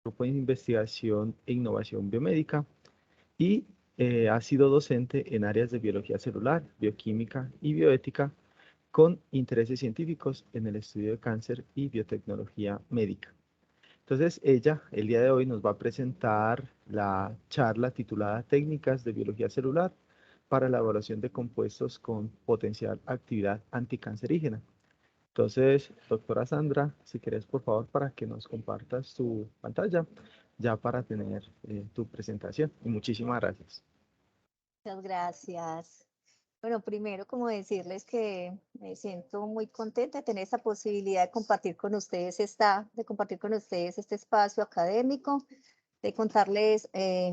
grupo de investigación e innovación biomédica y ha sido docente en áreas de biología celular, bioquímica y bioética con intereses científicos en el estudio de cáncer y biotecnología médica. Entonces, ella el día de hoy nos va a presentar la charla titulada Técnicas de Biología Celular para la evaluación de compuestos con potencial actividad anticancerígena. Entonces, doctora Sandra, si quieres, por favor, para que nos compartas tu pantalla, ya para tener tu presentación. Y muchísimas gracias. Muchas gracias. Bueno, primero como decirles que me siento muy contenta de tener esta posibilidad de compartir con ustedes este espacio académico, de contarles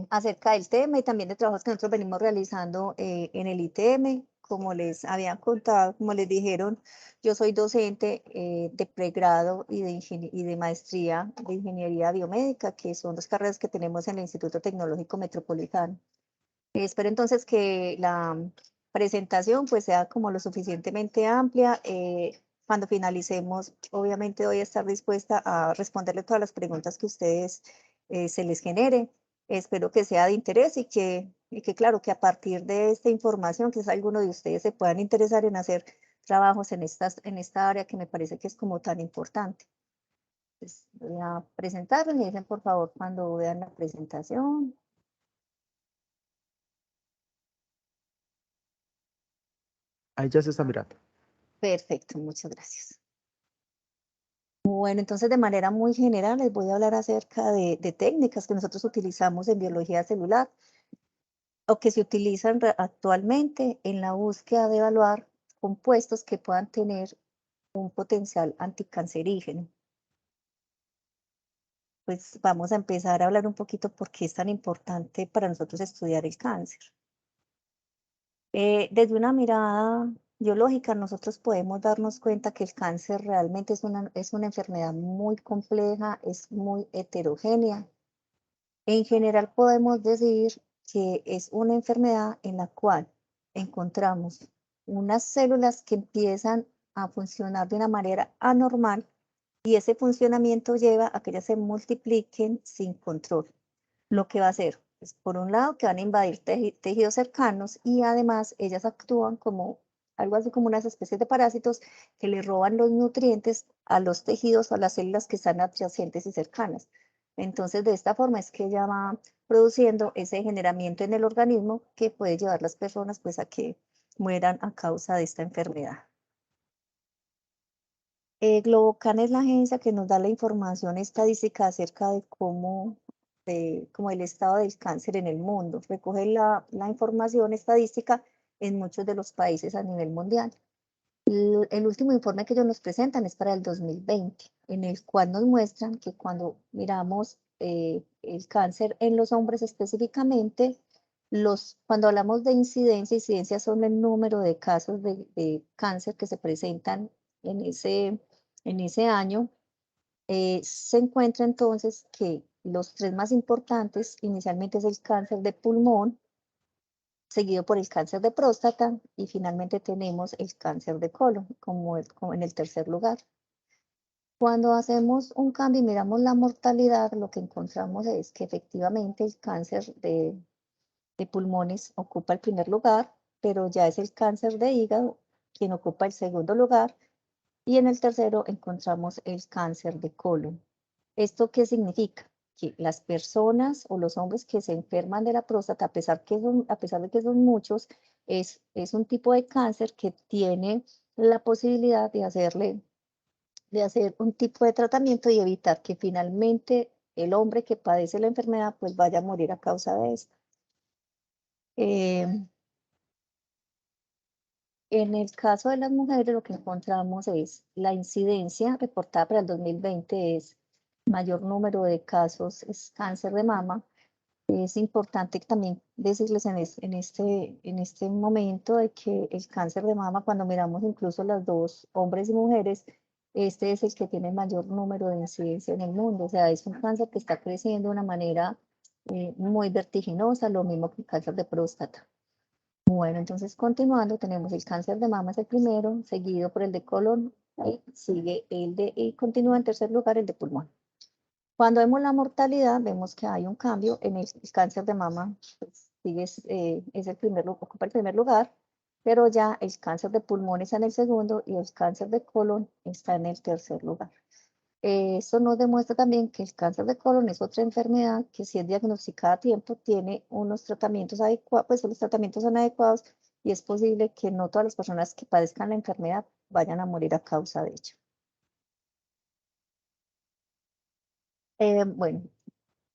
acerca del tema y también de trabajos que nosotros venimos realizando en el ITM. Como les habían contado, como les dijeron, yo soy docente de pregrado y de maestría de ingeniería biomédica, que son dos carreras que tenemos en el Instituto Tecnológico Metropolitano. Espero entonces que la presentación pues sea como lo suficientemente amplia. Cuando finalicemos, obviamente voy a estar dispuesta a responderle todas las preguntas que ustedes se les genere. Espero que sea de interés y que claro, que a partir de esta información, quizás alguno de ustedes se puedan interesar en hacer trabajos en esta área que me parece que es como tan importante. Pues, voy a presentarles, me dicen por favor cuando vean la presentación. Ahí ya se está mirando. Perfecto, muchas gracias. Bueno, entonces de manera muy general les voy a hablar acerca de técnicas que nosotros utilizamos en biología celular o que se utilizan actualmente en la búsqueda de evaluar compuestos que puedan tener un potencial anticancerígeno. Pues vamos a empezar a hablar un poquito por qué es tan importante para nosotros estudiar el cáncer. Desde una mirada biológica, nosotros podemos darnos cuenta que el cáncer realmente es una enfermedad muy compleja, es muy heterogénea. En general podemos decir que es una enfermedad en la cual encontramos unas células que empiezan a funcionar de una manera anormal y ese funcionamiento lleva a que ellas se multipliquen sin control. Lo que va a hacer es, por un lado, que van a invadir tejidos cercanos y además ellas actúan como algo así como unas especies de parásitos que le roban los nutrientes a los tejidos o a las células que están adyacentes y cercanas. Entonces, de esta forma es que ella va produciendo ese degeneramiento en el organismo que puede llevar a las personas pues a que mueran a causa de esta enfermedad. Globocan es la agencia que nos da la información estadística acerca de como el estado del cáncer en el mundo. Recoge la información estadística en muchos de los países a nivel mundial. El último informe que ellos nos presentan es para el 2020, en el cual nos muestran que cuando miramos el cáncer en los hombres específicamente, cuando hablamos de incidencia son el número de casos de cáncer que se presentan en ese año. Se encuentra entonces que los tres más importantes inicialmente es el cáncer de pulmón, seguido por el cáncer de próstata y finalmente tenemos el cáncer de colon como en el tercer lugar. Cuando hacemos un cambio y miramos la mortalidad, lo que encontramos es que efectivamente el cáncer de pulmones ocupa el primer lugar, pero ya es el cáncer de hígado quien ocupa el segundo lugar y en el tercero encontramos el cáncer de colon. ¿Esto qué significa? Que las personas o los hombres que se enferman de la próstata, a pesar de que son muchos, es un tipo de cáncer que tiene la posibilidad de hacer un tipo de tratamiento y evitar que finalmente el hombre que padece la enfermedad pues vaya a morir a causa de esto. En el caso de las mujeres, lo que encontramos es la incidencia reportada para el 2020 es mayor número de casos, es cáncer de mama. Es importante también decirles en este momento de que el cáncer de mama, cuando miramos incluso las dos, hombres y mujeres, este es el que tiene mayor número de incidencia en el mundo. O sea, es un cáncer que está creciendo de una manera muy vertiginosa, lo mismo que el cáncer de próstata. Bueno, entonces continuando, tenemos el cáncer de mama es el primero, seguido por el de colon y continúa en tercer lugar el de pulmón. Cuando vemos la mortalidad, vemos que hay un cambio en el cáncer de mama, pues, es el ocupa el primer lugar, pero ya el cáncer de pulmón está en el segundo y el cáncer de colon está en el tercer lugar. Eso nos demuestra también que el cáncer de colon es otra enfermedad que, si es diagnosticada a tiempo, tiene unos tratamientos adecuados, pues los tratamientos son adecuados, y es posible que no todas las personas que padezcan la enfermedad vayan a morir a causa de ello. Bueno,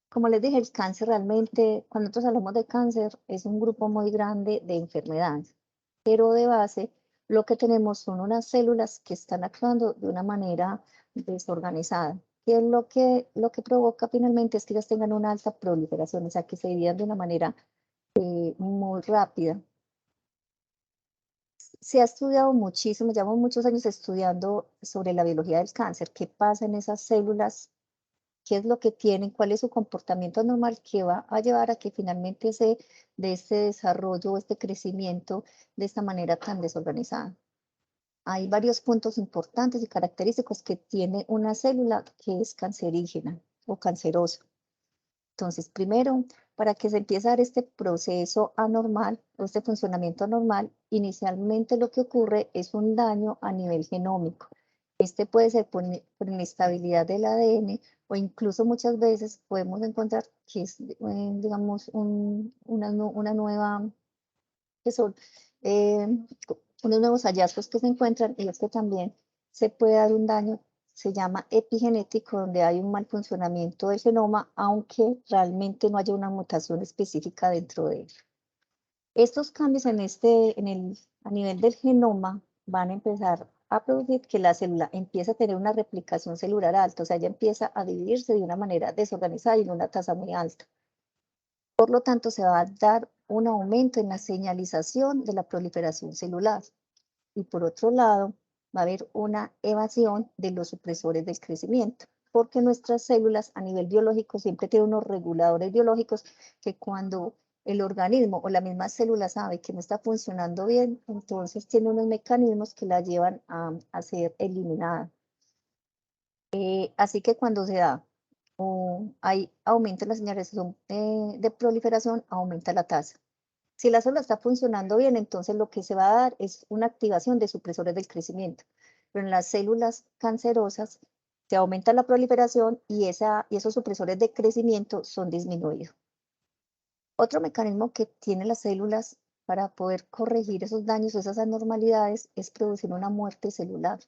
como les dije, el cáncer realmente, cuando nosotros hablamos de cáncer, es un grupo muy grande de enfermedades, pero de base lo que tenemos son unas células que están actuando de una manera desorganizada, que es lo que provoca finalmente es que ellas tengan una alta proliferación, o sea, que se dividan de una manera muy rápida. Se ha estudiado muchísimo, llevamos muchos años estudiando sobre la biología del cáncer, qué pasa en esas células, qué es lo que tienen, cuál es su comportamiento anormal que va a llevar a que finalmente de este desarrollo, este crecimiento de esta manera tan desorganizada. Hay varios puntos importantes y característicos que tiene una célula que es cancerígena o cancerosa. Entonces, primero, para que se empiece a dar este proceso anormal o este funcionamiento anormal, inicialmente lo que ocurre es un daño a nivel genómico. Este puede ser por inestabilidad del ADN, o incluso muchas veces podemos encontrar que es, digamos, una nueva, que son eh, unos nuevos hallazgos que se encuentran, y es que también se puede dar un daño, se llama epigenético, donde hay un mal funcionamiento del genoma, aunque realmente no haya una mutación específica dentro de él. Estos cambios a nivel del genoma van a empezar a producir que la célula empiece a tener una replicación celular alta, o sea, ella empieza a dividirse de una manera desorganizada y en una tasa muy alta. Por lo tanto, se va a dar un aumento en la señalización de la proliferación celular. Y por otro lado, va a haber una evasión de los supresores del crecimiento, porque nuestras células a nivel biológico siempre tienen unos reguladores biológicos que, cuando el organismo o la misma célula sabe que no está funcionando bien, entonces tiene unos mecanismos que la llevan a ser eliminada. Así que cuando se da hay aumento en la señalización de proliferación, aumenta la tasa. Si la célula está funcionando bien, entonces lo que se va a dar es una activación de supresores del crecimiento. Pero en las células cancerosas se aumenta la proliferación y esos supresores de crecimiento son disminuidos. Otro mecanismo que tienen las células para poder corregir esos daños o esas anormalidades es producir una muerte celular.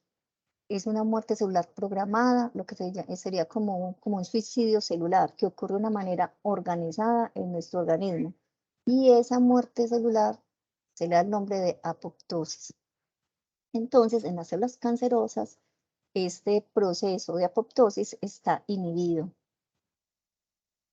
Es una muerte celular programada, lo que sería como un suicidio celular que ocurre de una manera organizada en nuestro organismo. Y esa muerte celular se le da el nombre de apoptosis. Entonces, en las células cancerosas, este proceso de apoptosis está inhibido.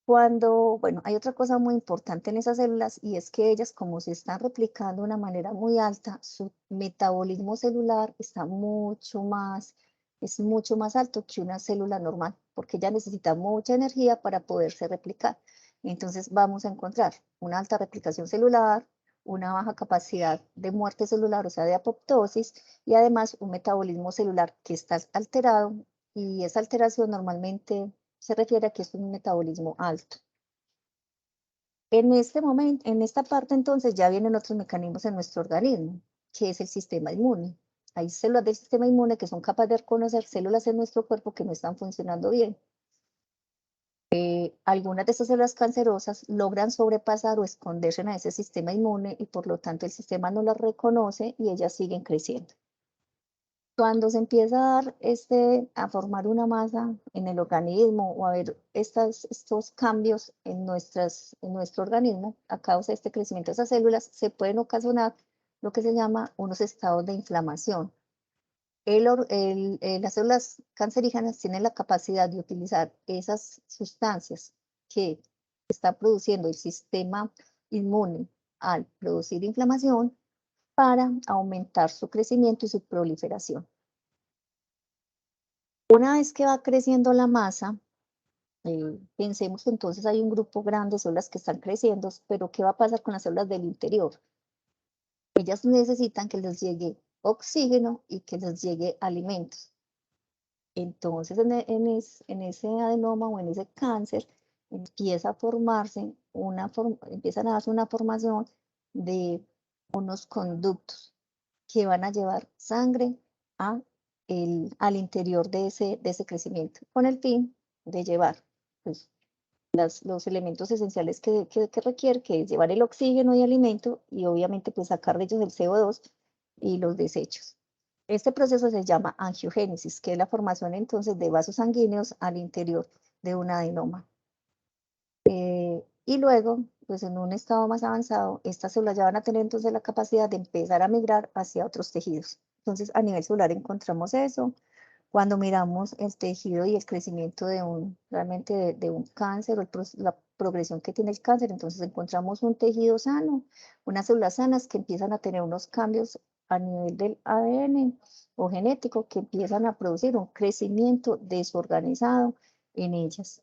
Bueno, hay otra cosa muy importante en esas células, y es que ellas, como se están replicando de una manera muy alta, su metabolismo celular es mucho más alto que una célula normal, porque ella necesita mucha energía para poderse replicar. Entonces vamos a encontrar una alta replicación celular, una baja capacidad de muerte celular, o sea, de apoptosis, y además un metabolismo celular que está alterado, y esa alteración normalmente se refiere a que es un metabolismo alto. En este momento, en esta parte, entonces, ya vienen otros mecanismos en nuestro organismo, que es el sistema inmune. Hay células del sistema inmune que son capaces de reconocer células en nuestro cuerpo que no están funcionando bien. Algunas de estas células cancerosas logran sobrepasar o esconderse en ese sistema inmune, y por lo tanto el sistema no las reconoce y ellas siguen creciendo. Cuando se empieza a dar a formar una masa en el organismo, o a ver estos cambios en nuestro organismo a causa de este crecimiento de esas células, se pueden ocasionar lo que se llama unos estados de inflamación. Las células cancerígenas tienen la capacidad de utilizar esas sustancias que está produciendo el sistema inmune al producir inflamación para aumentar su crecimiento y su proliferación. Una vez que va creciendo la masa, pensemos que entonces hay un grupo grande de células que están creciendo, pero ¿qué va a pasar con las células del interior? Ellas necesitan que les llegue oxígeno y que les llegue alimentos. Entonces, en ese adenoma o en ese cáncer empieza a formarse empiezan a darse una formación de unos conductos que van a llevar sangre a al interior de ese crecimiento, con el fin de llevar pues, los elementos esenciales que requiere, que es llevar el oxígeno y alimento, y obviamente pues sacar de ellos el CO2 y los desechos. Este proceso se llama angiogénesis, que es la formación entonces de vasos sanguíneos al interior de un adenoma. Y luego, pues en un estado más avanzado, estas células ya van a tener entonces la capacidad de empezar a migrar hacia otros tejidos. Entonces, a nivel celular encontramos eso. Cuando miramos el tejido y el crecimiento realmente de un cáncer o la progresión que tiene el cáncer, entonces encontramos un tejido sano, unas células sanas que empiezan a tener unos cambios a nivel del ADN o genético que empiezan a producir un crecimiento desorganizado en ellas.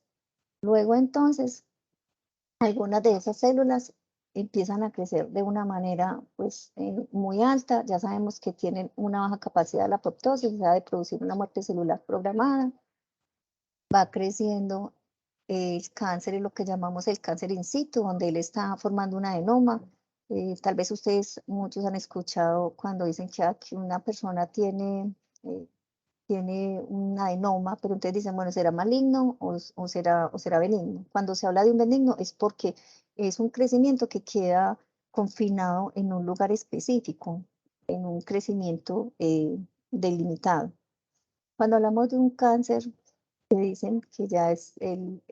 Luego entonces algunas de esas células empiezan a crecer de una manera pues muy alta. Ya sabemos que tienen una baja capacidad de la apoptosis, o sea, de producir una muerte celular programada. Va creciendo el cáncer, es lo que llamamos el cáncer in situ, donde él está formando un adenoma. Tal vez ustedes, muchos han escuchado cuando dicen que una persona eh, tiene un adenoma, pero entonces dicen, bueno, ¿será maligno o será benigno? Cuando se habla de un benigno es porque es un crecimiento que queda confinado en un lugar específico, en un crecimiento delimitado. Cuando hablamos de un cáncer, que dicen que ya es el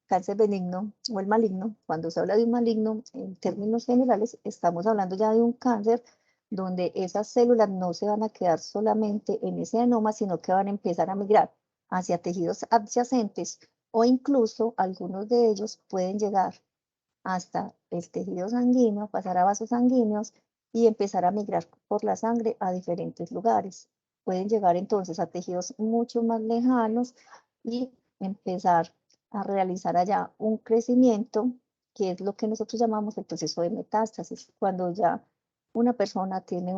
cáncer benigno o el maligno, cuando se habla de un maligno, en términos generales, estamos hablando ya de un cáncer donde esas células no se van a quedar solamente en ese adenoma, sino que van a empezar a migrar hacia tejidos adyacentes o incluso algunos de ellos pueden llegar hasta el tejido sanguíneo, pasar a vasos sanguíneos y empezar a migrar por la sangre a diferentes lugares. Pueden llegar entonces a tejidos mucho más lejanos y empezar a realizar allá un crecimiento, que es lo que nosotros llamamos el proceso de metástasis, cuando ya una persona tiene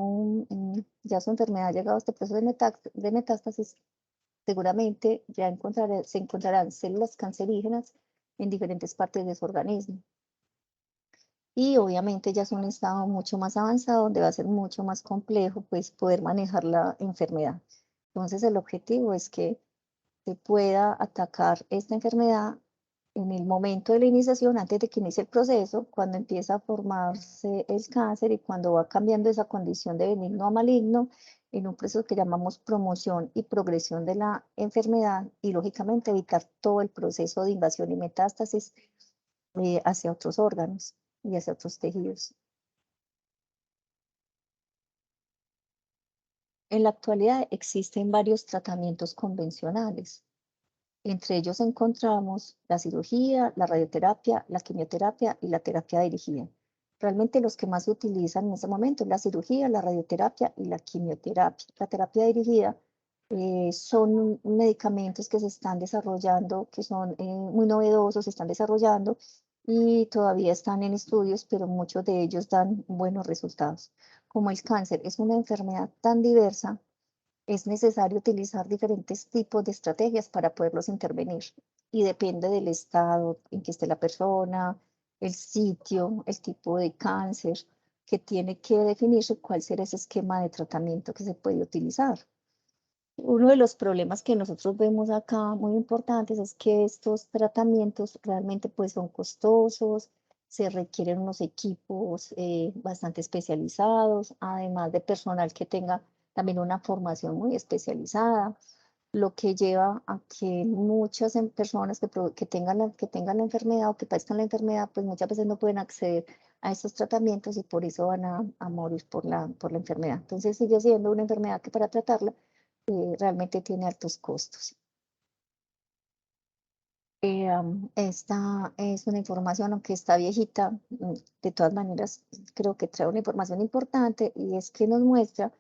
ya su enfermedad ha llegado a este proceso de metástasis, seguramente ya se encontrarán células cancerígenas en diferentes partes de su organismo. Y obviamente ya es un estado mucho más avanzado donde va a ser mucho más complejo pues poder manejar la enfermedad. Entonces el objetivo es que se pueda atacar esta enfermedad en el momento de la iniciación, antes de que inicie el proceso, cuando empieza a formarse el cáncer y cuando va cambiando esa condición de benigno a maligno, en un proceso que llamamos promoción y progresión de la enfermedad y lógicamente evitar todo el proceso de invasión y metástasis hacia otros órganos y hacia otros tejidos. En la actualidad existen varios tratamientos convencionales. Entre ellos encontramos la cirugía, la radioterapia, la quimioterapia y la terapia dirigida. Realmente los que más se utilizan en este momento es la cirugía, la radioterapia y la quimioterapia. La terapia dirigida son medicamentos que se están desarrollando, que son muy novedosos, se están desarrollando y todavía están en estudios, pero muchos de ellos dan buenos resultados. Como el cáncer es una enfermedad tan diversa, es necesario utilizar diferentes tipos de estrategias para poderlos intervenir y depende del estado en que esté la persona, el sitio, el tipo de cáncer, que tiene que definirse cuál será ese esquema de tratamiento que se puede utilizar. Uno de los problemas que nosotros vemos acá muy importantes es que estos tratamientos realmente pues son costosos, se requieren unos equipos bastante especializados, además de personal que tenga también una formación muy especializada, lo que lleva a que muchas personas que tengan la enfermedad o que padezcan la enfermedad, pues muchas veces no pueden acceder a estos tratamientos y por eso van a morir por la enfermedad. Entonces sigue siendo una enfermedad que para tratarla realmente tiene altos costos. Esta es una información, aunque está viejita, de todas maneras creo que trae una información importante y es que nos muestra,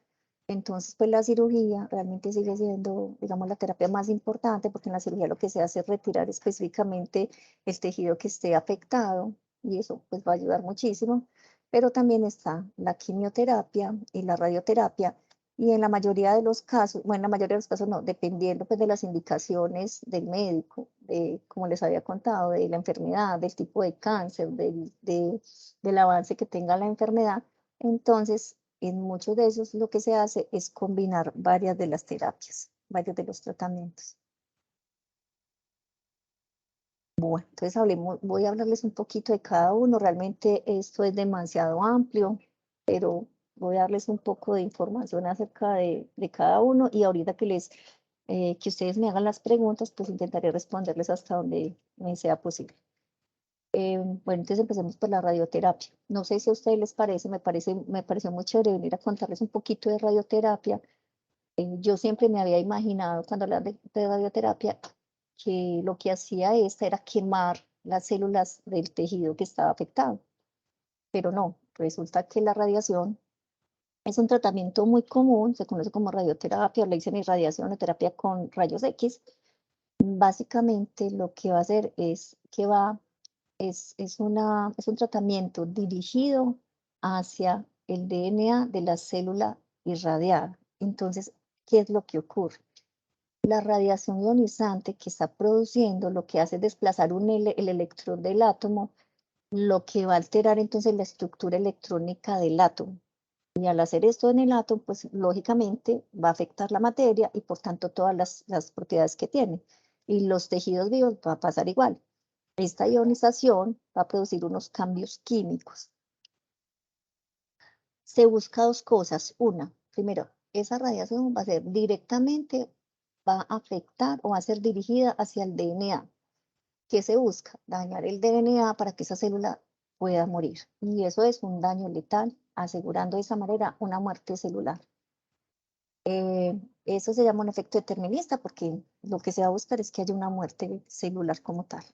entonces pues la cirugía realmente sigue siendo, digamos, la terapia más importante porque en la cirugía lo que se hace es retirar específicamente el tejido que esté afectado y eso pues va a ayudar muchísimo, pero también está la quimioterapia y la radioterapia Y en la mayoría de los casos, bueno, en la mayoría de los casos no, dependiendo pues de las indicaciones del médico, de, como les había contado, de la enfermedad, del tipo de cáncer, del avance que tenga la enfermedad, entonces en muchos de esos lo que se hace es combinar varias de las terapias, varios de los tratamientos. Bueno, entonces voy a hablarles un poquito de cada uno. Realmente esto es demasiado amplio, pero voy a darles un poco de información acerca de cada uno y ahorita que ustedes me hagan las preguntas, pues intentaré responderles hasta donde me sea posible. Bueno, entonces empecemos por la radioterapia. No sé si a ustedes les parece, me pareció muy chévere venir a contarles un poquito de radioterapia. Yo siempre me había imaginado cuando hablaban de radioterapia que lo que hacía esta era quemar las células del tejido que estaba afectado, pero no, resulta que la radiación es un tratamiento muy común, se conoce como radioterapia, le dicen irradiación o terapia con rayos X. Básicamente lo que va a hacer es que es un tratamiento dirigido hacia el DNA de la célula irradiada. Entonces, ¿qué es lo que ocurre? La radiación ionizante que está produciendo lo que hace es desplazar el electrón del átomo, lo que va a alterar entonces la estructura electrónica del átomo. Y al hacer esto en el átomo, pues lógicamente va a afectar la materia y por tanto todas las propiedades que tiene. Y los tejidos vivos va a pasar igual. Esta ionización va a producir unos cambios químicos. Se busca dos cosas. Una, primero, esa radiación va a ser directamente, va a afectar o va a ser dirigida hacia el DNA. ¿Qué se busca? Dañar el DNA para que esa célula pueda morir. Y eso es un daño letal, asegurando de esa manera una muerte celular. Eso se llama un efecto determinista porque lo que se va a buscar es que haya una muerte celular como tal.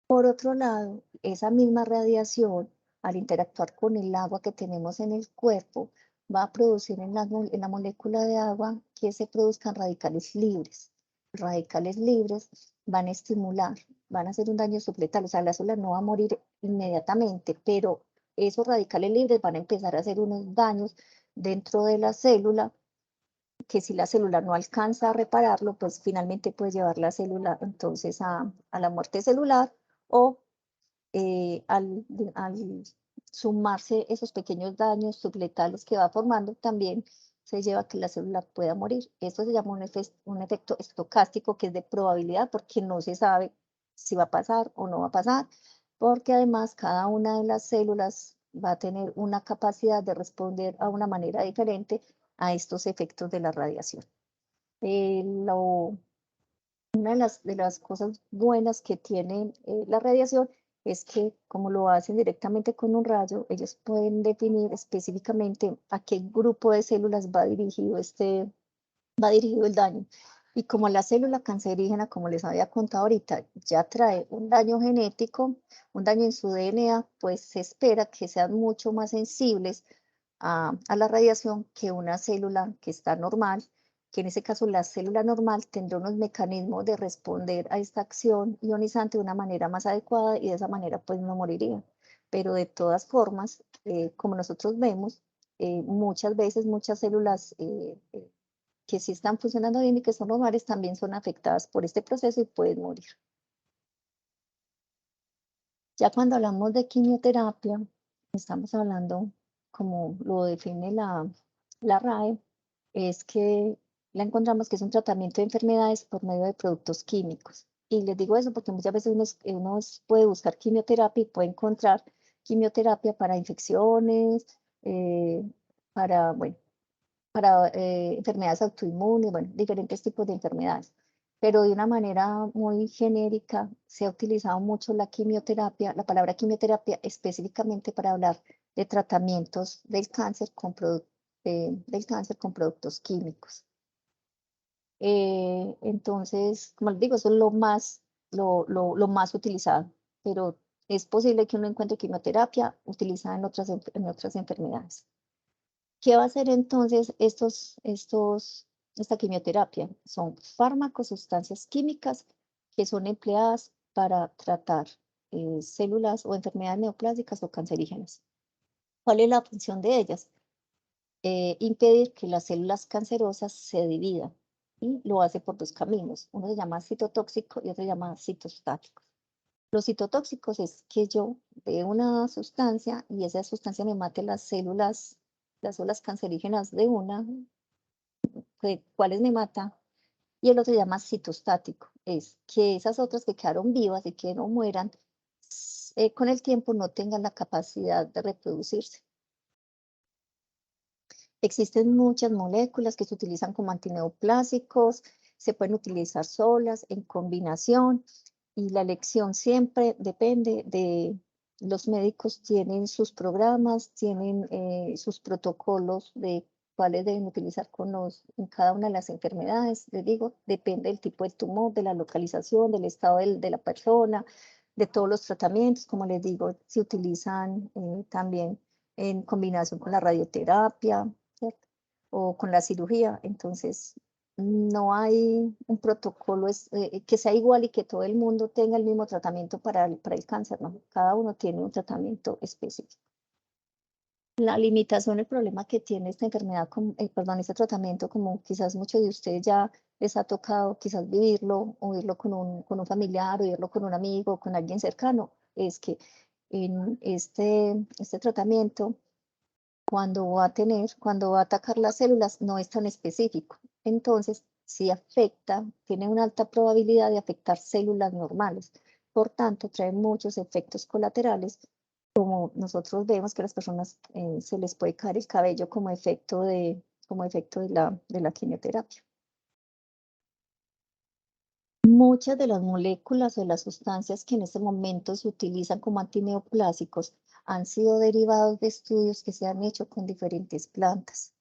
Por otro lado, esa misma radiación, al interactuar con el agua que tenemos en el cuerpo, va a producir en la molécula de agua que se produzcan radicales libres. Radicales libres van a estimular, van a hacer un daño supletal, o sea, la célula no va a morir inmediatamente, pero esos radicales libres van a empezar a hacer unos daños dentro de la célula que si la célula no alcanza a repararlo, pues finalmente puede llevar la célula entonces a la muerte celular o al sumarse esos pequeños daños subletales que va formando, también se lleva a que la célula pueda morir. Esto se llama un efecto estocástico, que es de probabilidad, porque no se sabe si va a pasar o no va a pasar, porque además cada una de las células va a tener una capacidad de responder a una manera diferente a estos efectos de la radiación. Una de las cosas buenas que tiene la radiación es que como lo hacen directamente con un rayo, ellos pueden definir específicamente a qué grupo de células va dirigido el daño. Y como la célula cancerígena, como les había contado ahorita, ya trae un daño genético, un daño en su DNA, pues se espera que sean mucho más sensibles a la radiación que una célula que está normal, que en ese caso la célula normal tendrá unos mecanismos de responder a esta acción ionizante de una manera más adecuada y de esa manera pues no moriría. Pero de todas formas, como nosotros vemos, muchas veces muchas células que sí están funcionando bien y que son normales también son afectadas por este proceso y pueden morir. Ya cuando hablamos de quimioterapia, estamos hablando, como lo define la RAE, es que la encontramos que es un tratamiento de enfermedades por medio de productos químicos. Y les digo eso porque muchas veces uno puede buscar quimioterapia y puede encontrar quimioterapia para infecciones, eh, para, bueno, para enfermedades autoinmunes, bueno, diferentes tipos de enfermedades. Pero de una manera muy genérica se ha utilizado mucho la quimioterapia, la palabra quimioterapia específicamente para hablar de tratamientos del cáncer con productos químicos. Entonces, como les digo, eso es lo más utilizado, pero es posible que uno encuentre quimioterapia utilizada en otras enfermedades. ¿Qué va a hacer entonces esta quimioterapia? Son fármacos, sustancias químicas que son empleadas para tratar células o enfermedades neoplásicas o cancerígenas. ¿Cuál es la función de ellas? impedir que las células cancerosas se dividan. Y lo hace por dos caminos. Uno se llama citotóxico y otro se llama citostático. Los citotóxicos es que yo dé una sustancia y esa sustancia me mate las células cancerígenas de una, ¿cuáles me mata? Y el otro se llama citostático, es que esas otras que quedaron vivas y que no mueran, con el tiempo no tengan la capacidad de reproducirse. Existen muchas moléculas que se utilizan como antineoplásicos, se pueden utilizar solas, en combinación, y la elección siempre depende de los médicos tienen sus programas, tienen sus protocolos de cuáles deben utilizar en cada una de las enfermedades. Les digo, depende del tipo de tumor, de la localización, del estado de la persona, de todos los tratamientos. Como les digo, se utilizan también en combinación con la radioterapia, ¿cierto? O con la cirugía. Entonces, no hay un protocolo que sea igual y que todo el mundo tenga el mismo tratamiento para el cáncer, ¿no? Cada uno tiene un tratamiento específico. La limitación, el problema que tiene esta enfermedad, perdón, este tratamiento, como quizás muchos de ustedes ya les ha tocado quizás vivirlo, o vivirlo con un familiar, o vivirlo con un amigo, con alguien cercano, es que en este tratamiento, cuando va a atacar las células, no es tan específico. Entonces, si afecta, tiene una alta probabilidad de afectar células normales. Por tanto, trae muchos efectos colaterales, como nosotros vemos que a las personas se les puede caer el cabello como efecto de la quimioterapia. Muchas de las moléculas o las sustancias que en este momento se utilizan como antineoplásicos han sido derivados de estudios que se han hecho con diferentes plantas.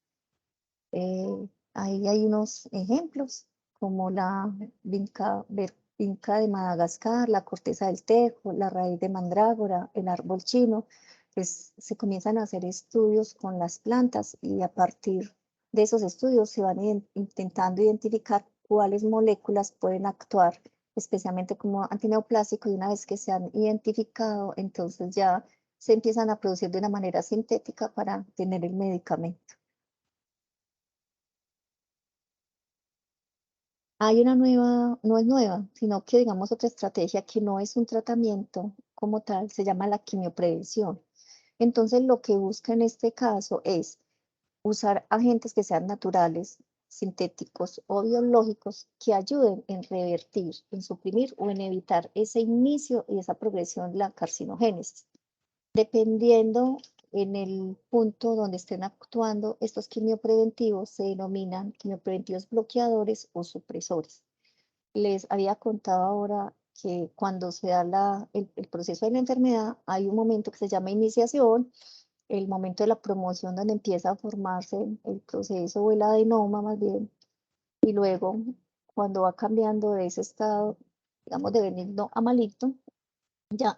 Ahí hay unos ejemplos, como la vinca de Madagascar, la corteza del tejo, la raíz de mandrágora, el árbol chino. Pues se comienzan a hacer estudios con las plantas y a partir de esos estudios se van intentando identificar cuáles moléculas pueden actuar, especialmente como antineoplásico, y una vez que se han identificado, entonces ya se empiezan a producir de una manera sintética para tener el medicamento. Hay una nueva, no es nueva, sino que digamos otra estrategia que no es un tratamiento como tal, se llama la quimioprevención. Entonces lo que busca en este caso es usar agentes que sean naturales, sintéticos o biológicos que ayuden en revertir, en suprimir o en evitar ese inicio y esa progresión de la carcinogénesis. Dependiendo en el punto donde estén actuando, estos quimiopreventivos se denominan quimiopreventivos bloqueadores o supresores. Les había contado ahora que cuando se da el proceso de la enfermedad, hay un momento que se llama iniciación, el momento de la promoción donde empieza a formarse el proceso o el adenoma más bien, y luego cuando va cambiando de ese estado, digamos, de benigno a maligno, ya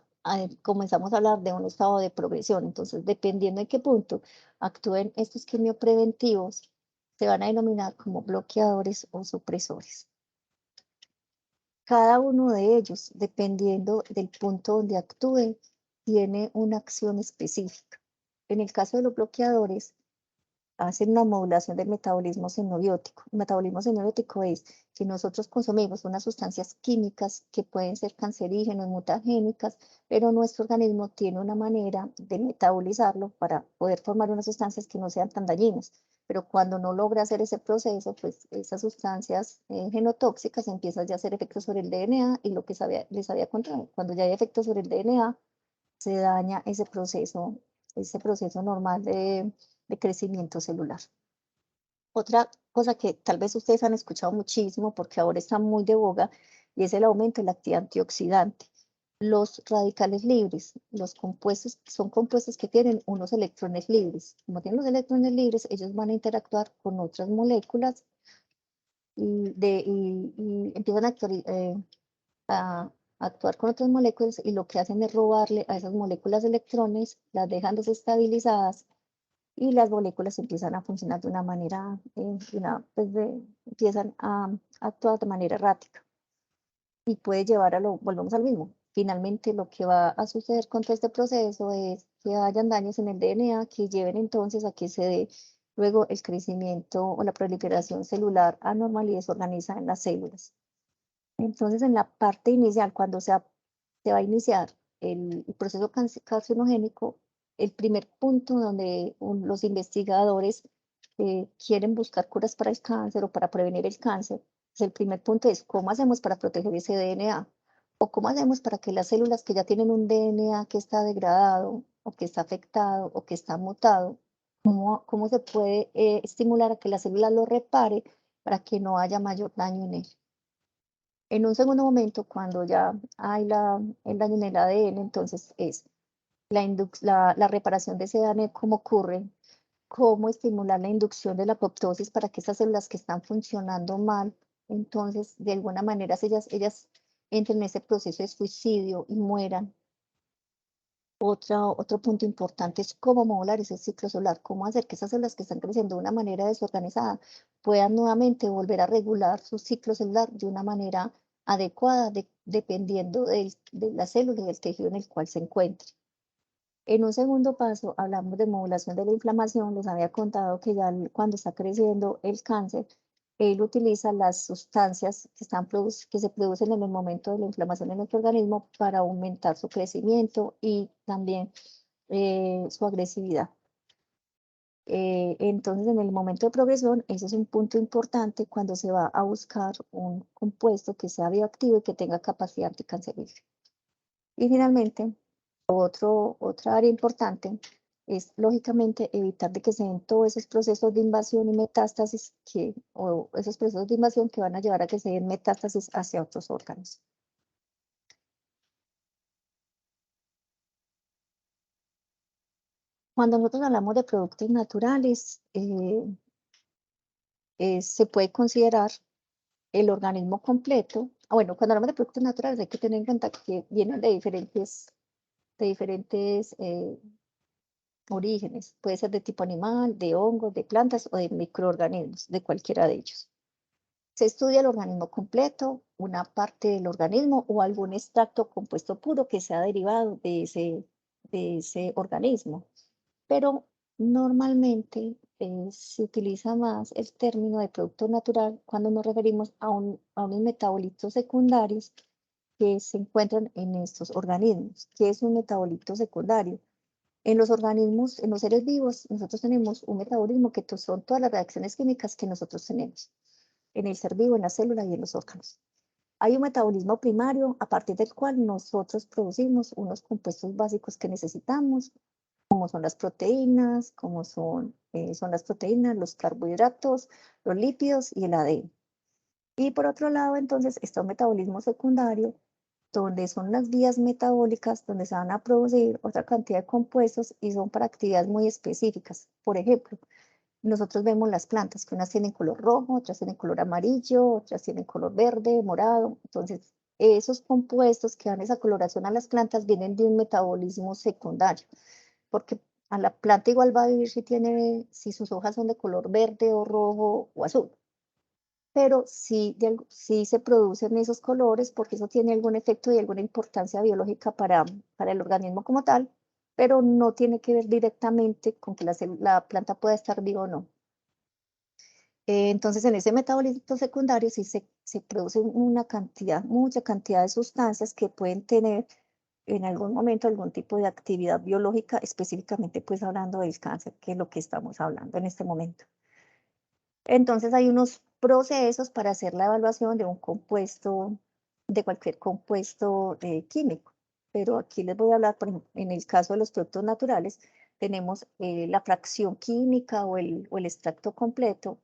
comenzamos a hablar de un estado de progresión. Entonces, dependiendo en qué punto actúen estos quimiopreventivos, se van a denominar como bloqueadores o supresores. Cada uno de ellos, dependiendo del punto donde actúe, tiene una acción específica. En el caso de los bloqueadores, hacen una modulación del metabolismo xenobiótico. El metabolismo xenobiótico es que nosotros consumimos unas sustancias químicas que pueden ser cancerígenas, mutagénicas, pero nuestro organismo tiene una manera de metabolizarlo para poder formar unas sustancias que no sean tan dañinas. Pero cuando no logra hacer ese proceso, pues esas sustancias genotóxicas empiezan ya a hacer efectos sobre el DNA, y lo que les había contado, cuando ya hay efectos sobre el DNA, se daña ese proceso normal de crecimiento celular. Otra cosa que tal vez ustedes han escuchado muchísimo porque ahora está muy de boga, y es el aumento de la actividad antioxidante. Los radicales libres, los compuestos, son compuestos que tienen unos electrones libres. Como tienen los electrones libres, ellos van a interactuar con otras moléculas y empiezan a actuar con otras moléculas, y lo que hacen es robarle a esas moléculas electrones, las dejan desestabilizadas, y las moléculas empiezan a funcionar de una manera, empiezan a actuar de manera errática, y puede llevar volvemos al mismo. Finalmente, lo que va a suceder con todo este proceso es que hayan daños en el DNA que lleven entonces a que se dé Luego, el crecimiento o la proliferación celular anormal y desorganizada en las células. Entonces, en la parte inicial, cuando se va a iniciar el proceso carcinogénico, el primer punto donde los investigadores quieren buscar curas para el cáncer o para prevenir el cáncer, pues el primer punto es cómo hacemos para proteger ese DNA o cómo hacemos para que las células que ya tienen un DNA que está degradado o que está afectado o que está mutado, cómo se puede estimular a que la célula lo repare para que no haya mayor daño en él. En un segundo momento, cuando ya hay el daño en el ADN, entonces es la reparación de ese daño, cómo ocurre, cómo estimular la inducción de la apoptosis para que esas células que están funcionando mal, entonces de alguna manera ellas entren en ese proceso de suicidio y mueran. Otro punto importante es cómo modular ese ciclo solar, cómo hacer que esas células que están creciendo de una manera desorganizada puedan nuevamente volver a regular su ciclo celular de una manera adecuada, dependiendo de la célula y del tejido en el cual se encuentre. En un segundo paso, hablamos de modulación de la inflamación. Les había contado que ya cuando está creciendo el cáncer, él utiliza las sustancias que se producen en el momento de la inflamación en nuestro organismo para aumentar su crecimiento y también su agresividad. Entonces, en el momento de progresión, ese es un punto importante cuando se va a buscar un compuesto que sea bioactivo y que tenga capacidad anticancerígena. Y finalmente, otra área importante es, lógicamente, evitar de que se den todos esos procesos de invasión y metástasis o esos procesos de invasión que van a llevar a que se den metástasis hacia otros órganos. Cuando nosotros hablamos de productos naturales, se puede considerar el organismo completo. Bueno, cuando hablamos de productos naturales hay que tener en cuenta que vienen de diferentes orígenes. Puede ser de tipo animal, de hongos, de plantas o de microorganismos, de cualquiera de ellos. Se estudia el organismo completo, una parte del organismo o algún extracto compuesto puro que sea derivado de ese organismo. Pero normalmente se utiliza más el término de producto natural cuando nos referimos a unos metabolitos secundarios que se encuentran en estos organismos. ¿Qué es un metabolito secundario? En los organismos, en los seres vivos, nosotros tenemos un metabolismo que son todas las reacciones químicas que nosotros tenemos en el ser vivo, en la célula y en los órganos. Hay un metabolismo primario a partir del cual nosotros producimos unos compuestos básicos que necesitamos, como son las proteínas, son las proteínas, los carbohidratos, los lípidos y el ADN. Y por otro lado, entonces, está un metabolismo secundario, donde son las vías metabólicas, donde se van a producir otra cantidad de compuestos y son para actividades muy específicas. Por ejemplo, nosotros vemos las plantas, que unas tienen color rojo, otras tienen color amarillo, otras tienen color verde, morado. Entonces, esos compuestos que dan esa coloración a las plantas vienen de un metabolismo secundario, porque a la planta igual va a vivir si sus hojas son de color verde o rojo o azul, pero sí se producen esos colores porque eso tiene algún efecto y alguna importancia biológica para el organismo como tal, pero no tiene que ver directamente con que la planta pueda estar viva o no. Entonces, en ese metabolismo secundario sí se produce mucha cantidad de sustancias que pueden tener en algún momento algún tipo de actividad biológica, específicamente pues hablando del cáncer, que es lo que estamos hablando en este momento. Entonces hay unos procesos para hacer la evaluación de un compuesto, de cualquier compuesto químico, pero aquí les voy a hablar, por ejemplo, en el caso de los productos naturales, tenemos la fracción química o el extracto completo.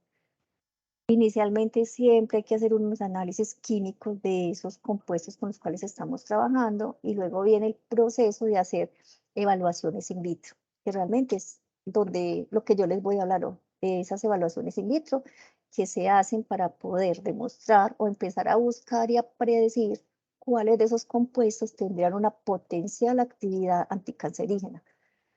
Inicialmente siempre hay que hacer unos análisis químicos de esos compuestos con los cuales estamos trabajando y luego viene el proceso de hacer evaluaciones in vitro, que realmente es donde lo que yo les voy a hablar hoy, de esas evaluaciones in vitro que se hacen para poder demostrar o empezar a buscar y a predecir cuáles de esos compuestos tendrían una potencial actividad anticancerígena,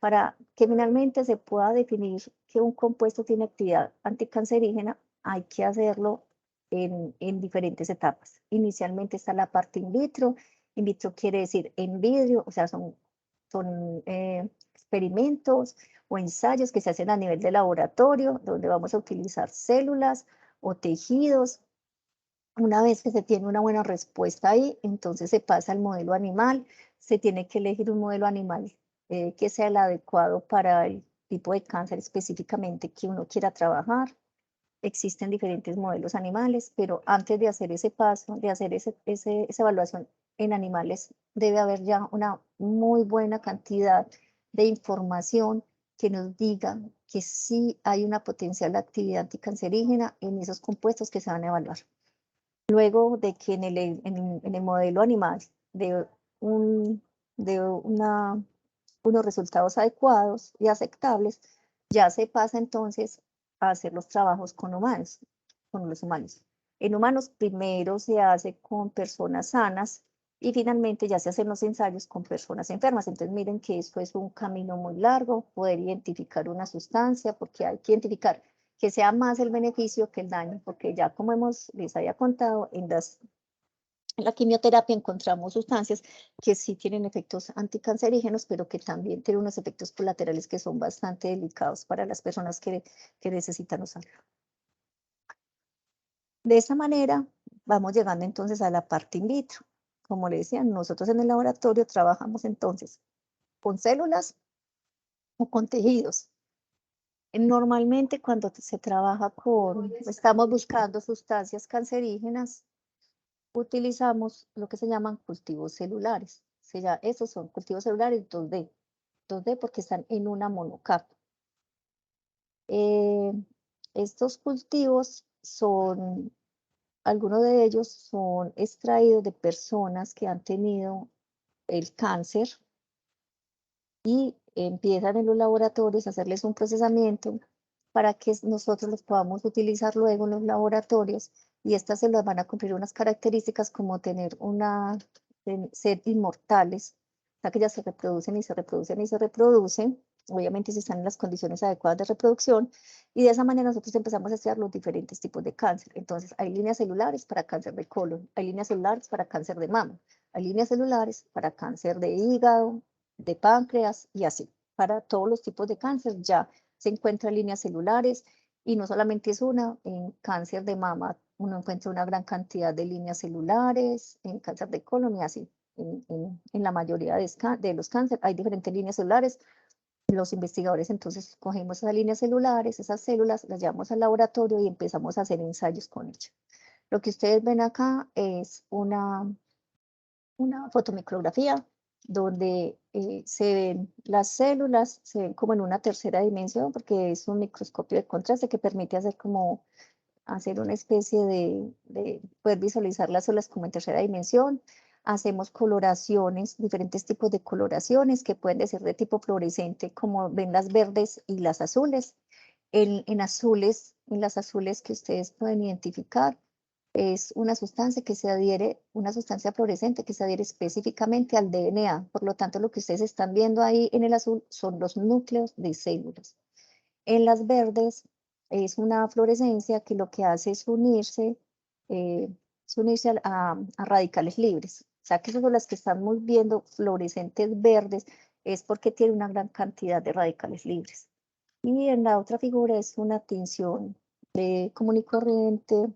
para que finalmente se pueda definir que un compuesto tiene actividad anticancerígena. Hay que hacerlo en diferentes etapas. Inicialmente está la parte in vitro. In vitro quiere decir en vidrio, o sea, son experimentos o ensayos que se hacen a nivel de laboratorio, donde vamos a utilizar células o tejidos. Una vez que se tiene una buena respuesta ahí, entonces se pasa al modelo animal. Se tiene que elegir un modelo animal que sea el adecuado para el tipo de cáncer específicamente que uno quiera trabajar. Existen diferentes modelos animales, pero antes de hacer ese paso, de hacer esa evaluación en animales, debe haber ya una muy buena cantidad de información que nos diga que sí hay una potencial actividad anticancerígena en esos compuestos que se van a evaluar. Luego de que en el modelo animal de, unos resultados adecuados y aceptables, ya se pasa entonces a hacer los trabajos con humanos, con los humanos. En humanos primero se hace con personas sanas y finalmente ya se hacen los ensayos con personas enfermas. Entonces miren que esto es un camino muy largo, poder identificar una sustancia, porque hay que identificar que sea más el beneficio que el daño, porque ya como les había contado, en la quimioterapia encontramos sustancias que sí tienen efectos anticancerígenos, pero que también tienen unos efectos colaterales que son bastante delicados para las personas que necesitan usarlo. De esta manera, vamos llegando entonces a la parte in vitro. Como le decía, nosotros en el laboratorio trabajamos entonces con células o con tejidos. Normalmente cuando se trabaja estamos buscando sustancias cancerígenas, utilizamos lo que se llaman cultivos celulares. Esos son cultivos celulares 2D. 2D porque están en una monocapa. Estos cultivos algunos de ellos son extraídos de personas que han tenido el cáncer y empiezan en los laboratorios a hacerles un procesamiento para que nosotros los podamos utilizar luego en los laboratorios, y estas se las van a cumplir unas características como ser inmortales, o sea que ya se reproducen y se reproducen y se reproducen, obviamente si están en las condiciones adecuadas de reproducción, y de esa manera nosotros empezamos a estudiar los diferentes tipos de cáncer. Entonces hay líneas celulares para cáncer de colon, hay líneas celulares para cáncer de mama, hay líneas celulares para cáncer de hígado, de páncreas y así. Para todos los tipos de cáncer ya se encuentran líneas celulares, y no solamente es una, en cáncer de mama uno encuentra una gran cantidad de líneas celulares, en cáncer de colon y así. En la mayoría de los cánceres hay diferentes líneas celulares. Los investigadores entonces cogemos esas líneas celulares, esas células, las llevamos al laboratorio y empezamos a hacer ensayos con ellas. Lo que ustedes ven acá es una fotomicrografía donde se ven las células, se ven como en una tercera dimensión, porque es un microscopio de contraste que permite hacer una especie de poder visualizar las células como en tercera dimensión. Hacemos coloraciones, diferentes tipos de coloraciones que pueden ser de tipo fluorescente, como ven las verdes y las azules. En las azules que ustedes pueden identificar, es una sustancia una sustancia fluorescente que se adhiere específicamente al DNA. Por lo tanto, lo que ustedes están viendo ahí en el azul son los núcleos de células. En las verdes es una fluorescencia que lo que hace eh, es unirse a radicales libres. O sea que esas son las que estamos viendo fluorescentes verdes, es porque tiene una gran cantidad de radicales libres. Y en la otra figura es una tinción común y corriente,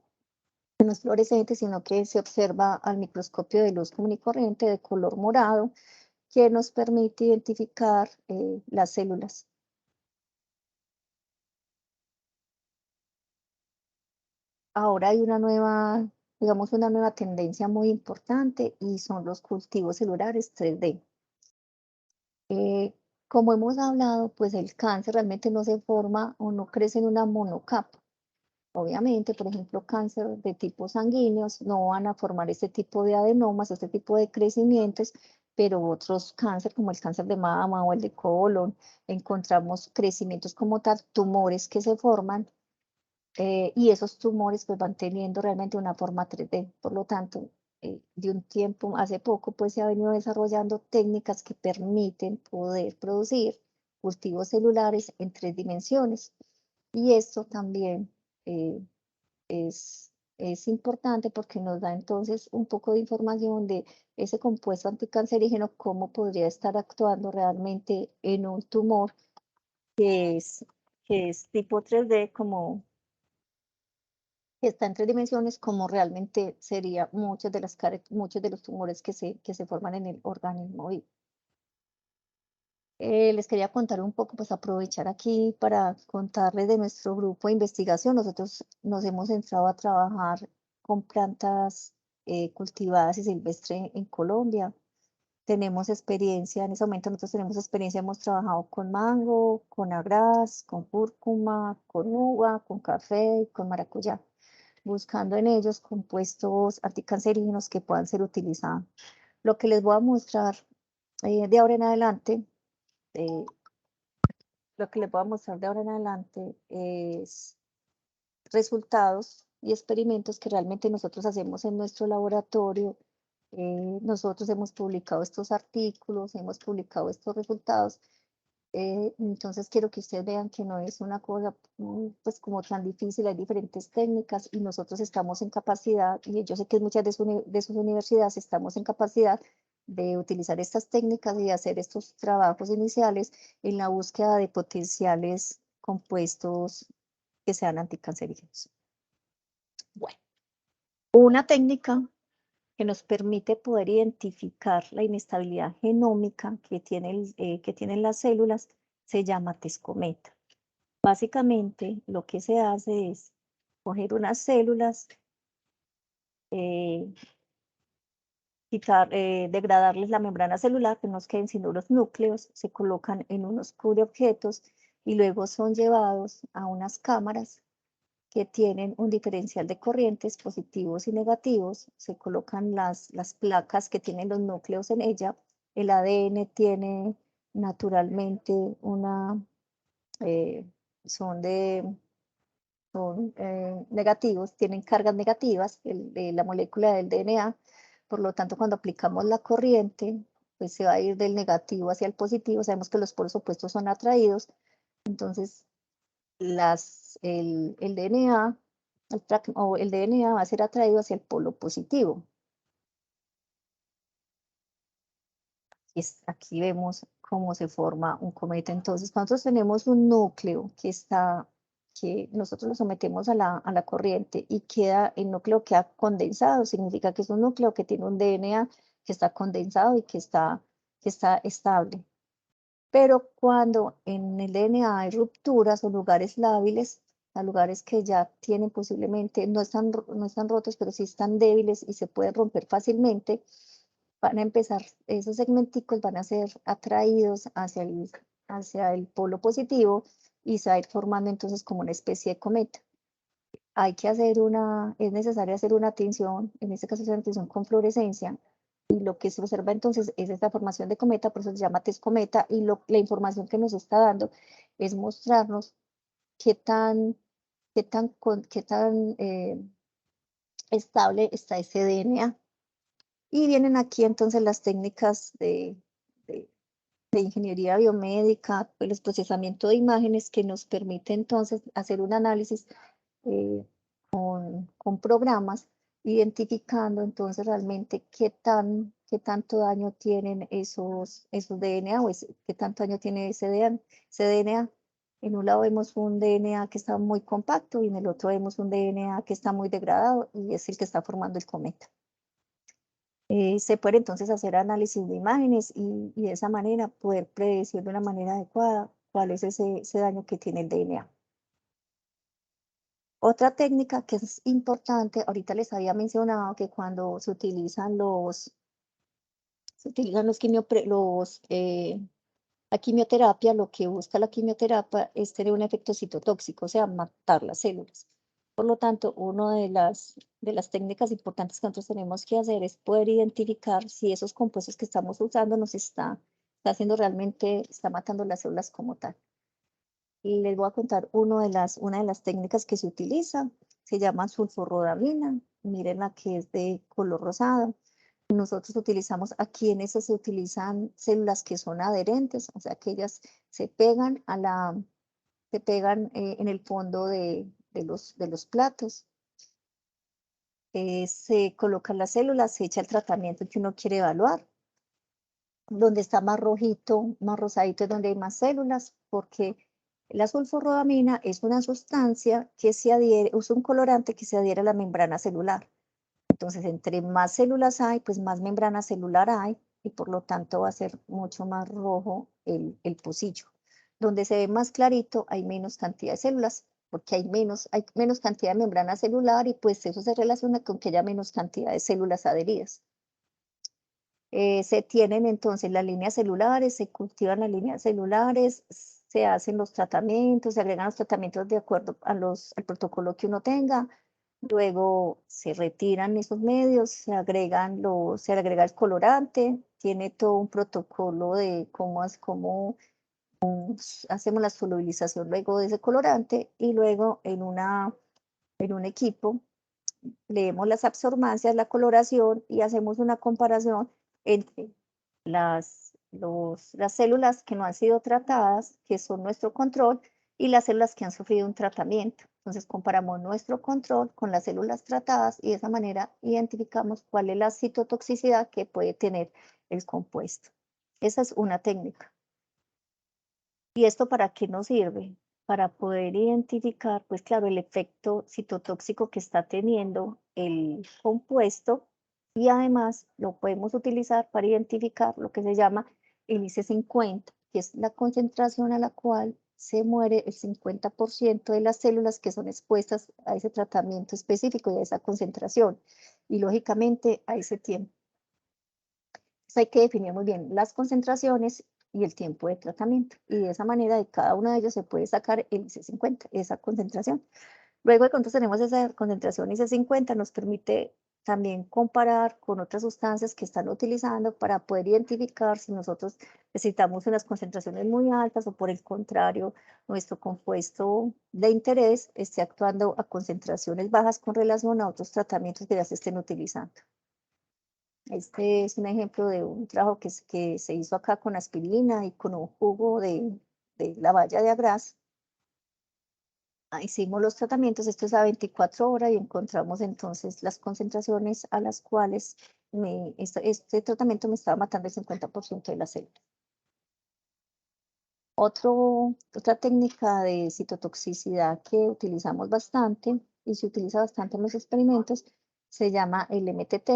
no es fluorescente, sino que se observa al microscopio de luz común y corriente de color morado, que nos permite identificar las células. Ahora hay digamos, una nueva tendencia muy importante, y son los cultivos celulares 3D. Como hemos hablado, pues el cáncer realmente no se forma o no crece en una monocapa. Obviamente, por ejemplo, cáncer de tipo sanguíneos no van a formar este tipo de adenomas, este tipo de crecimientos, pero otros cáncer, como el cáncer de mama o el de colon, encontramos crecimientos como tal, tumores que se forman, y esos tumores pues van teniendo realmente una forma 3D. Por lo tanto, de un tiempo, hace poco, pues se ha venido desarrollando técnicas que permiten poder producir cultivos celulares en 3 dimensiones. Y esto también es es importante porque nos da entonces un poco de información de ese compuesto anticancerígeno, cómo podría estar actuando realmente en un tumor que es tipo 3D, como que está en 3 dimensiones, como realmente sería muchos de los tumores que se forman en el organismo vivo. Les quería contar un poco, pues aprovechar aquí para contarles de nuestro grupo de investigación. Nosotros nos hemos entrado a trabajar con plantas cultivadas y silvestres en Colombia. Tenemos experiencia, en ese momento nosotros tenemos experiencia, hemos trabajado con mango, con agraz, con cúrcuma, con uva, con café y con maracuyá, buscando en ellos compuestos anticancerígenos que puedan ser utilizados. Lo que les voy a mostrar de ahora en adelante, eh, lo que les voy a mostrar de ahora en adelante es resultados y experimentos que realmente nosotros hacemos en nuestro laboratorio. Nosotros hemos publicado estos artículos, hemos publicado estos resultados. Entonces quiero que ustedes vean que no es una cosa pues como tan difícil, hay diferentes técnicas y nosotros estamos en capacidad, y yo sé que muchas de sus universidades estamos en capacidad de utilizar estas técnicas y de hacer estos trabajos iniciales en la búsqueda de potenciales compuestos que sean anticancerígenos. Bueno, una técnica que nos permite poder identificar la inestabilidad genómica que tienen las células se llama test cometa. Básicamente, lo que se hace es coger unas células, degradarles la membrana celular, que no nos queden sino los núcleos, se colocan en unos cubreobjetos y luego son llevados a unas cámaras que tienen un diferencial de corrientes positivos y negativos, se colocan las placas que tienen los núcleos en ella, el ADN tiene naturalmente eh, son negativos, tienen cargas negativas, la molécula del DNA, por lo tanto cuando aplicamos la corriente, pues se va a ir del negativo hacia el positivo, sabemos que los polos opuestos son atraídos, entonces el DNA, el DNA va a ser atraído hacia el polo positivo. Aquí vemos cómo se forma un cometa. Entonces, nosotros tenemos un núcleo que nosotros lo sometemos a la corriente y el núcleo queda condensado, significa que es un núcleo que tiene un DNA que está condensado y que está estable. Pero cuando en el DNA hay rupturas o lugares lábiles, a lugares que ya tienen posiblemente, no están rotos, pero sí están débiles y se pueden romper fácilmente, van a empezar, esos segmenticos van a ser atraídos hacia el polo positivo y se va a ir formando entonces como una especie de cometa. Es necesario hacer una tinción, en este caso es una tinción con fluorescencia, y lo que se observa entonces es esta formación de cometa, por eso se llama test cometa, y la información que nos está dando es mostrarnos qué tan, qué tan estable está ese DNA. Y vienen aquí entonces las técnicas de, de ingeniería biomédica, pues, el procesamiento de imágenes que nos permite entonces hacer un análisis eh, con programas, identificando entonces realmente qué tanto daño tienen esos DNA o qué tanto daño tiene ese DNA. En un lado vemos un DNA que está muy compacto y en el otro vemos un DNA que está muy degradado y es el que está formando el cometa. Se puede entonces hacer análisis de imágenes y de esa manera poder predecir de una manera adecuada cuál es ese daño que tiene el DNA. Otra técnica que es importante, ahorita les había mencionado que cuando se utilizan la quimioterapia, lo que busca la quimioterapia es tener un efecto citotóxico, o sea, matar las células. Por lo tanto, una de las técnicas importantes que nosotros tenemos que hacer es poder identificar si esos compuestos que estamos usando está haciendo realmente, está matando las células como tal. Y les voy a contar una de las técnicas que se utiliza, se llama sulforrodamina, miren la que es de color rosado. Nosotros utilizamos, aquí en ese se utilizan células que son adherentes, o sea que ellas se pegan en el fondo de los platos. se colocan las células, se echa el tratamiento que uno quiere evaluar. Donde está más rojito, más rosadito es donde hay más células, porque la sulforrobamina es una sustancia que se adhiere, es un colorante que se adhiere a la membrana celular. Entonces, entre más células hay, pues más membrana celular hay, y por lo tanto va a ser mucho más rojo el pocillo. Donde se ve más clarito, hay menos cantidad de células, porque hay menos cantidad de membrana celular, y pues eso se relaciona con que haya menos cantidad de células adheridas. Se tienen entonces las líneas celulares, se cultivan las líneas celulares, se hacen los tratamientos, se agregan los tratamientos de acuerdo al protocolo que uno tenga. Luego se retiran esos medios, se agrega el colorante, tiene todo un protocolo de cómo hacemos la solubilización luego de ese colorante, y luego en un equipo leemos las absorbancias, la coloración, y hacemos una comparación entre las células que no han sido tratadas, que son nuestro control, y las células que han sufrido un tratamiento. Entonces comparamos nuestro control con las células tratadas, y de esa manera identificamos cuál es la citotoxicidad que puede tener el compuesto. Esa es una técnica. ¿Y esto para qué nos sirve? Para poder identificar, pues claro, el efecto citotóxico que está teniendo el compuesto, y además lo podemos utilizar para identificar lo que se llama el IC50, que es la concentración a la cual se muere el 50% de las células que son expuestas a ese tratamiento específico y a esa concentración, y lógicamente a ese tiempo. Entonces hay que definir muy bien las concentraciones y el tiempo de tratamiento, y de esa manera de cada uno de ellos se puede sacar el IC50, esa concentración. Luego de cuánto tenemos esa concentración IC50, nos permite también comparar con otras sustancias que están utilizando para poder identificar si nosotros necesitamos unas concentraciones muy altas, o por el contrario, nuestro compuesto de interés esté actuando a concentraciones bajas con relación a otros tratamientos que ya se estén utilizando. Este es un ejemplo de un trabajo que se hizo acá con aspirina y con un jugo de la baya de agraz. Hicimos los tratamientos, esto es a 24 horas, y encontramos entonces las concentraciones a las cuales este tratamiento me estaba matando el 50% de las células. Otra técnica de citotoxicidad que utilizamos bastante y se utiliza bastante en los experimentos se llama el MTT.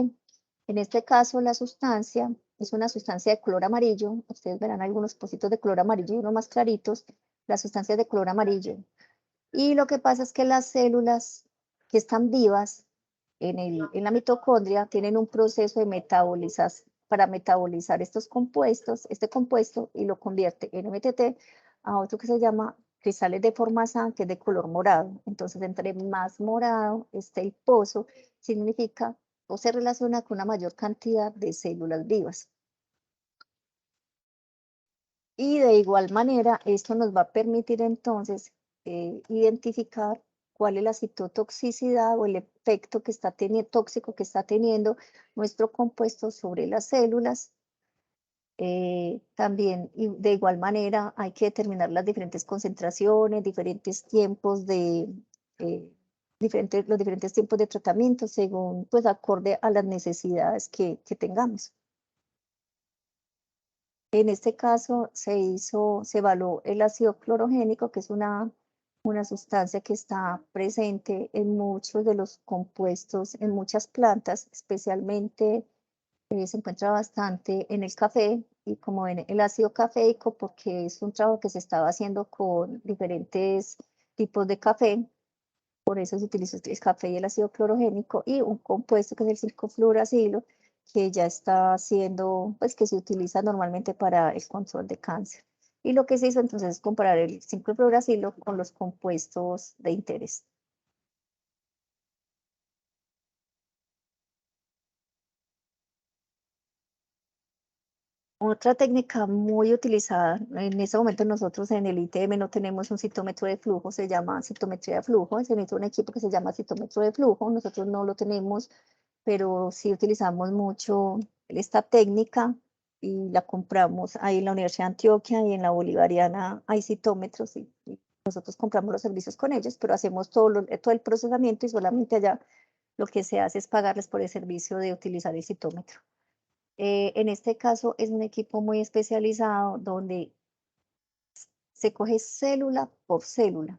En este caso, la sustancia es una sustancia de color amarillo. Ustedes verán algunos pocitos de color amarillo y unos más claritos. La sustancia es de color amarillo. Y lo que pasa es que las células que están vivas en la mitocondria tienen un proceso de para metabolizar este compuesto, y lo convierte en MTT a otro que se llama cristales de formazán, que es de color morado. Entonces, entre más morado esté el pozo, significa o se relaciona con una mayor cantidad de células vivas. Y de igual manera, esto nos va a permitir entonces identificar cuál es la citotoxicidad o el efecto que está tóxico que está teniendo nuestro compuesto sobre las células. También, y de igual manera, hay que determinar las diferentes concentraciones, diferentes tiempos los diferentes tiempos de tratamiento, según, pues, acorde a las necesidades que tengamos. En este caso se evaluó el ácido clorogénico, que es una sustancia que está presente en muchos de los compuestos, en muchas plantas, especialmente se encuentra bastante en el café, y como en el ácido cafeico, porque es un trabajo que se estaba haciendo con diferentes tipos de café. Por eso se utilizó el café y el ácido clorogénico, y un compuesto que es el 5-fluoracilo, que ya está siendo, pues, que se utiliza normalmente para el control de cáncer. Y lo que se hizo entonces es comparar el 5-fluoracilo con los compuestos de interés. Otra técnica muy utilizada, en este momento nosotros en el ITM no tenemos un citómetro de flujo, se llama citometría de flujo, se necesita un equipo que se llama citómetro de flujo, nosotros no lo tenemos, pero sí utilizamos mucho esta técnica, y la compramos ahí en la Universidad de Antioquia, y en la Bolivariana hay citómetros, y nosotros compramos los servicios con ellos, pero hacemos todo el procesamiento, y solamente allá lo que se hace es pagarles por el servicio de utilizar el citómetro. En este caso es un equipo muy especializado donde se coge célula por célula.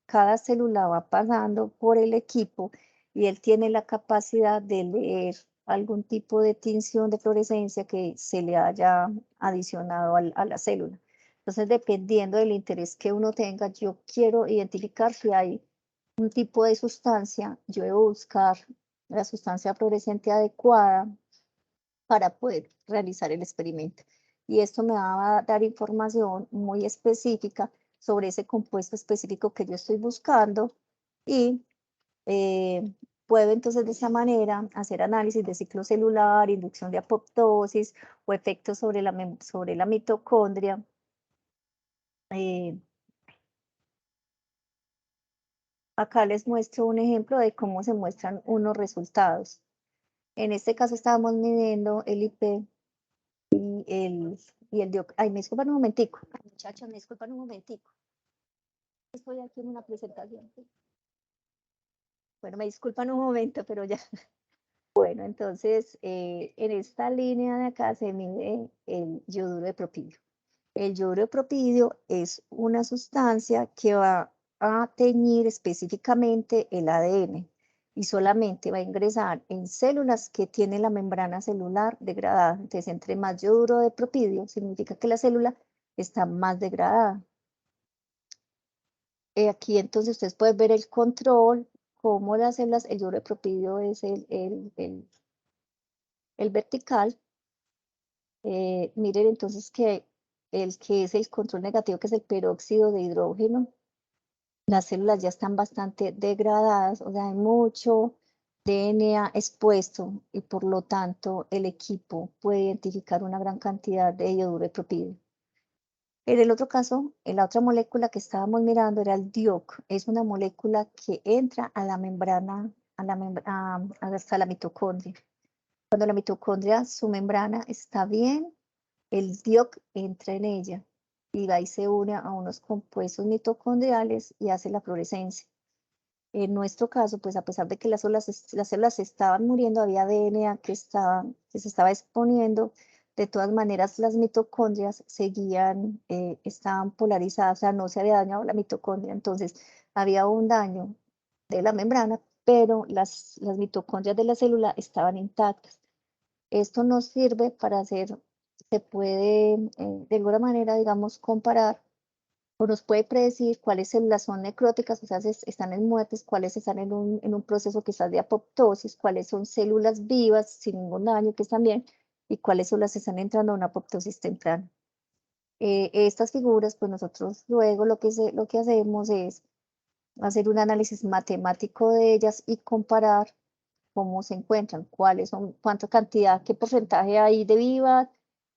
Cada célula va pasando por el equipo y él tiene la capacidad de leer algún tipo de tinción de fluorescencia que se le haya adicionado a la célula. Entonces, dependiendo del interés que uno tenga, yo quiero identificar si hay un tipo de sustancia, yo debo buscar la sustancia fluorescente adecuada para poder realizar el experimento. Y esto me va a dar información muy específica sobre ese compuesto específico que yo estoy buscando y puedo entonces de esa manera hacer análisis de ciclo celular, inducción de apoptosis o efectos sobre la mitocondria. Acá les muestro un ejemplo de cómo se muestran unos resultados. En este caso estábamos midiendo el IP y el dióxido. Ay, me disculpan un momentico. Ay, muchachos, me disculpan un momentico. Estoy aquí en una presentación. Bueno, me disculpan un momento, pero ya. Bueno, entonces, en esta línea de acá se mide el yoduro de propidio. El yoduro de propidio es una sustancia que va a teñir específicamente el ADN y solamente va a ingresar en células que tienen la membrana celular degradada. Entonces, entre más yoduro de propidio, significa que la célula está más degradada. Aquí entonces ustedes pueden ver el control, cómo las células, el yoduro de propidio es el vertical. Miren entonces que el que es el control negativo, que es el peróxido de hidrógeno, las células ya están bastante degradadas, o sea, hay mucho DNA expuesto y por lo tanto el equipo puede identificar una gran cantidad de yoduro de propidio. En el otro caso, en la otra molécula que estábamos mirando era el DIOC, es una molécula que entra a la membrana, hasta la mitocondria. Cuando la mitocondria, su membrana está bien, el DIOC entra en ella y va y se une a unos compuestos mitocondriales y hace la fluorescencia. En nuestro caso, pues a pesar de que las células estaban muriendo, había DNA que se estaba exponiendo, de todas maneras las mitocondrias seguían, estaban polarizadas, o sea, no se había dañado la mitocondria, entonces había un daño de la membrana, pero las mitocondrias de la célula estaban intactas. Esto nos sirve para hacer, se puede de alguna manera, digamos, comparar o nos puede predecir cuáles células son necróticas, o sea, están en muertes, cuáles están en un proceso quizás de apoptosis, cuáles son células vivas sin ningún daño que están bien y cuáles células están entrando a una apoptosis temprana. Estas figuras, pues nosotros luego lo que hacemos es hacer un análisis matemático de ellas y comparar cómo se encuentran, cuáles son, cuánta cantidad, qué porcentaje hay de vivas,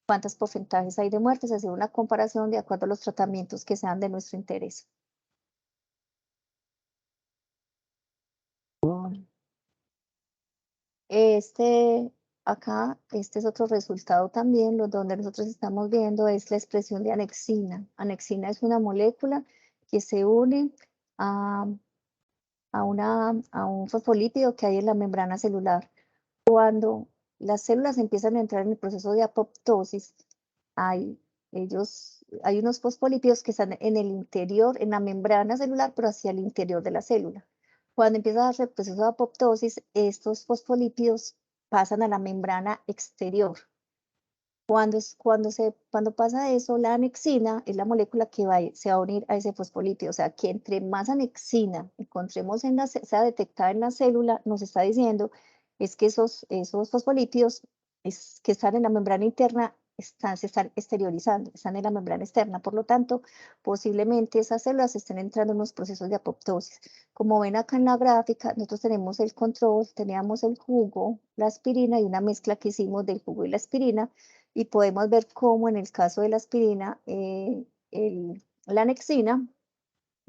cuántos porcentajes hay de muertes, hacer una comparación de acuerdo a los tratamientos que sean de nuestro interés. Acá, este es otro resultado también, donde nosotros estamos viendo es la expresión de anexina. Anexina es una molécula que se une a, a un fosfolípido que hay en la membrana celular. Cuando las células empiezan a entrar en el proceso de apoptosis, hay, hay unos fosfolípidos que están en el interior, en la membrana celular, pero hacia el interior de la célula. Cuando empieza a darse el proceso de apoptosis, estos fosfolípidos pasan a la membrana exterior. Cuando pasa eso, la anexina es la molécula que se va a unir a ese fosfolípido. O sea, que entre más anexina encontremos sea detectada en la célula, nos está diciendo es que esos fosfolípidos que están en la membrana interna se están exteriorizando, están en la membrana externa. Por lo tanto, posiblemente esas células estén entrando en unos procesos de apoptosis. Como ven acá en la gráfica, nosotros tenemos el control, teníamos el jugo, la aspirina y una mezcla que hicimos del jugo y la aspirina y podemos ver cómo en el caso de la aspirina, la anexina,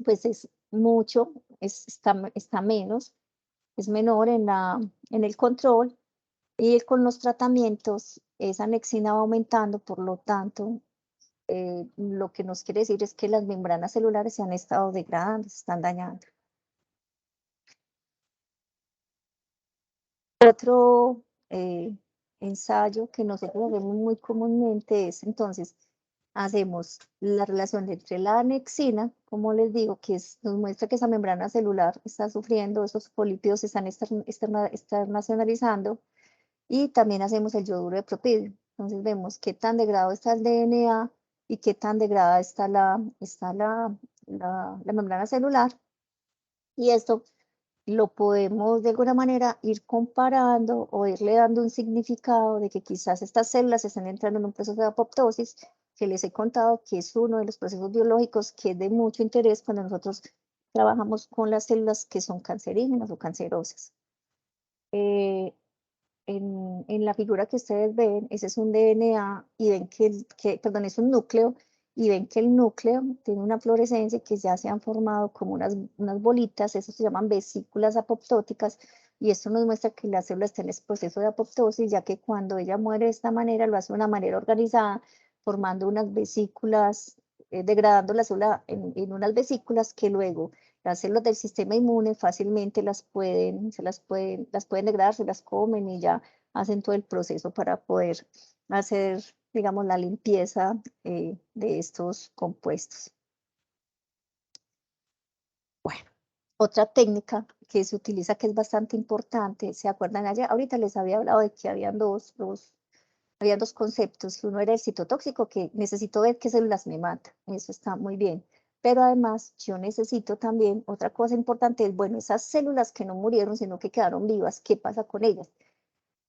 pues es mucho, está menos, es menor en el control y con los tratamientos esa anexina va aumentando, por lo tanto, lo que nos quiere decir es que las membranas celulares se han estado degradando, se están dañando. Otro ensayo que nosotros hacemos muy comúnmente es, entonces, hacemos la relación entre la anexina, como les digo, que nos muestra que esa membrana celular está sufriendo, esos polípidos se están externacionalizando, y también hacemos el yoduro de propidio. Entonces vemos qué tan degradado está el DNA y qué tan degradada está la membrana celular, y esto lo podemos de alguna manera ir comparando o irle dando un significado de que quizás estas células están entrando en un proceso de apoptosis, que les he contado que es uno de los procesos biológicos que es de mucho interés cuando nosotros trabajamos con las células que son cancerígenas o cancerosas. En la figura que ustedes ven, ese es un DNA y ven perdón, es un núcleo, y ven que el núcleo tiene una fluorescencia que ya se han formado como unas bolitas, eso se llaman vesículas apoptóticas, y esto nos muestra que la célula está en ese proceso de apoptosis, ya que cuando ella muere de esta manera, lo hace de una manera organizada, formando unas vesículas, degradando la célula en unas vesículas que luego las células del sistema inmune fácilmente las pueden degradar, se las comen y ya hacen todo el proceso para poder hacer, digamos, la limpieza de estos compuestos. Bueno, otra técnica que se utiliza que es bastante importante, ¿se acuerdan ayer? Ahorita les había hablado de que habían dos conceptos. Uno era el citotóxico, que necesito ver qué células me matan, eso está muy bien. Pero además yo necesito también, otra cosa importante es, bueno, esas células que no murieron, sino que quedaron vivas, ¿qué pasa con ellas?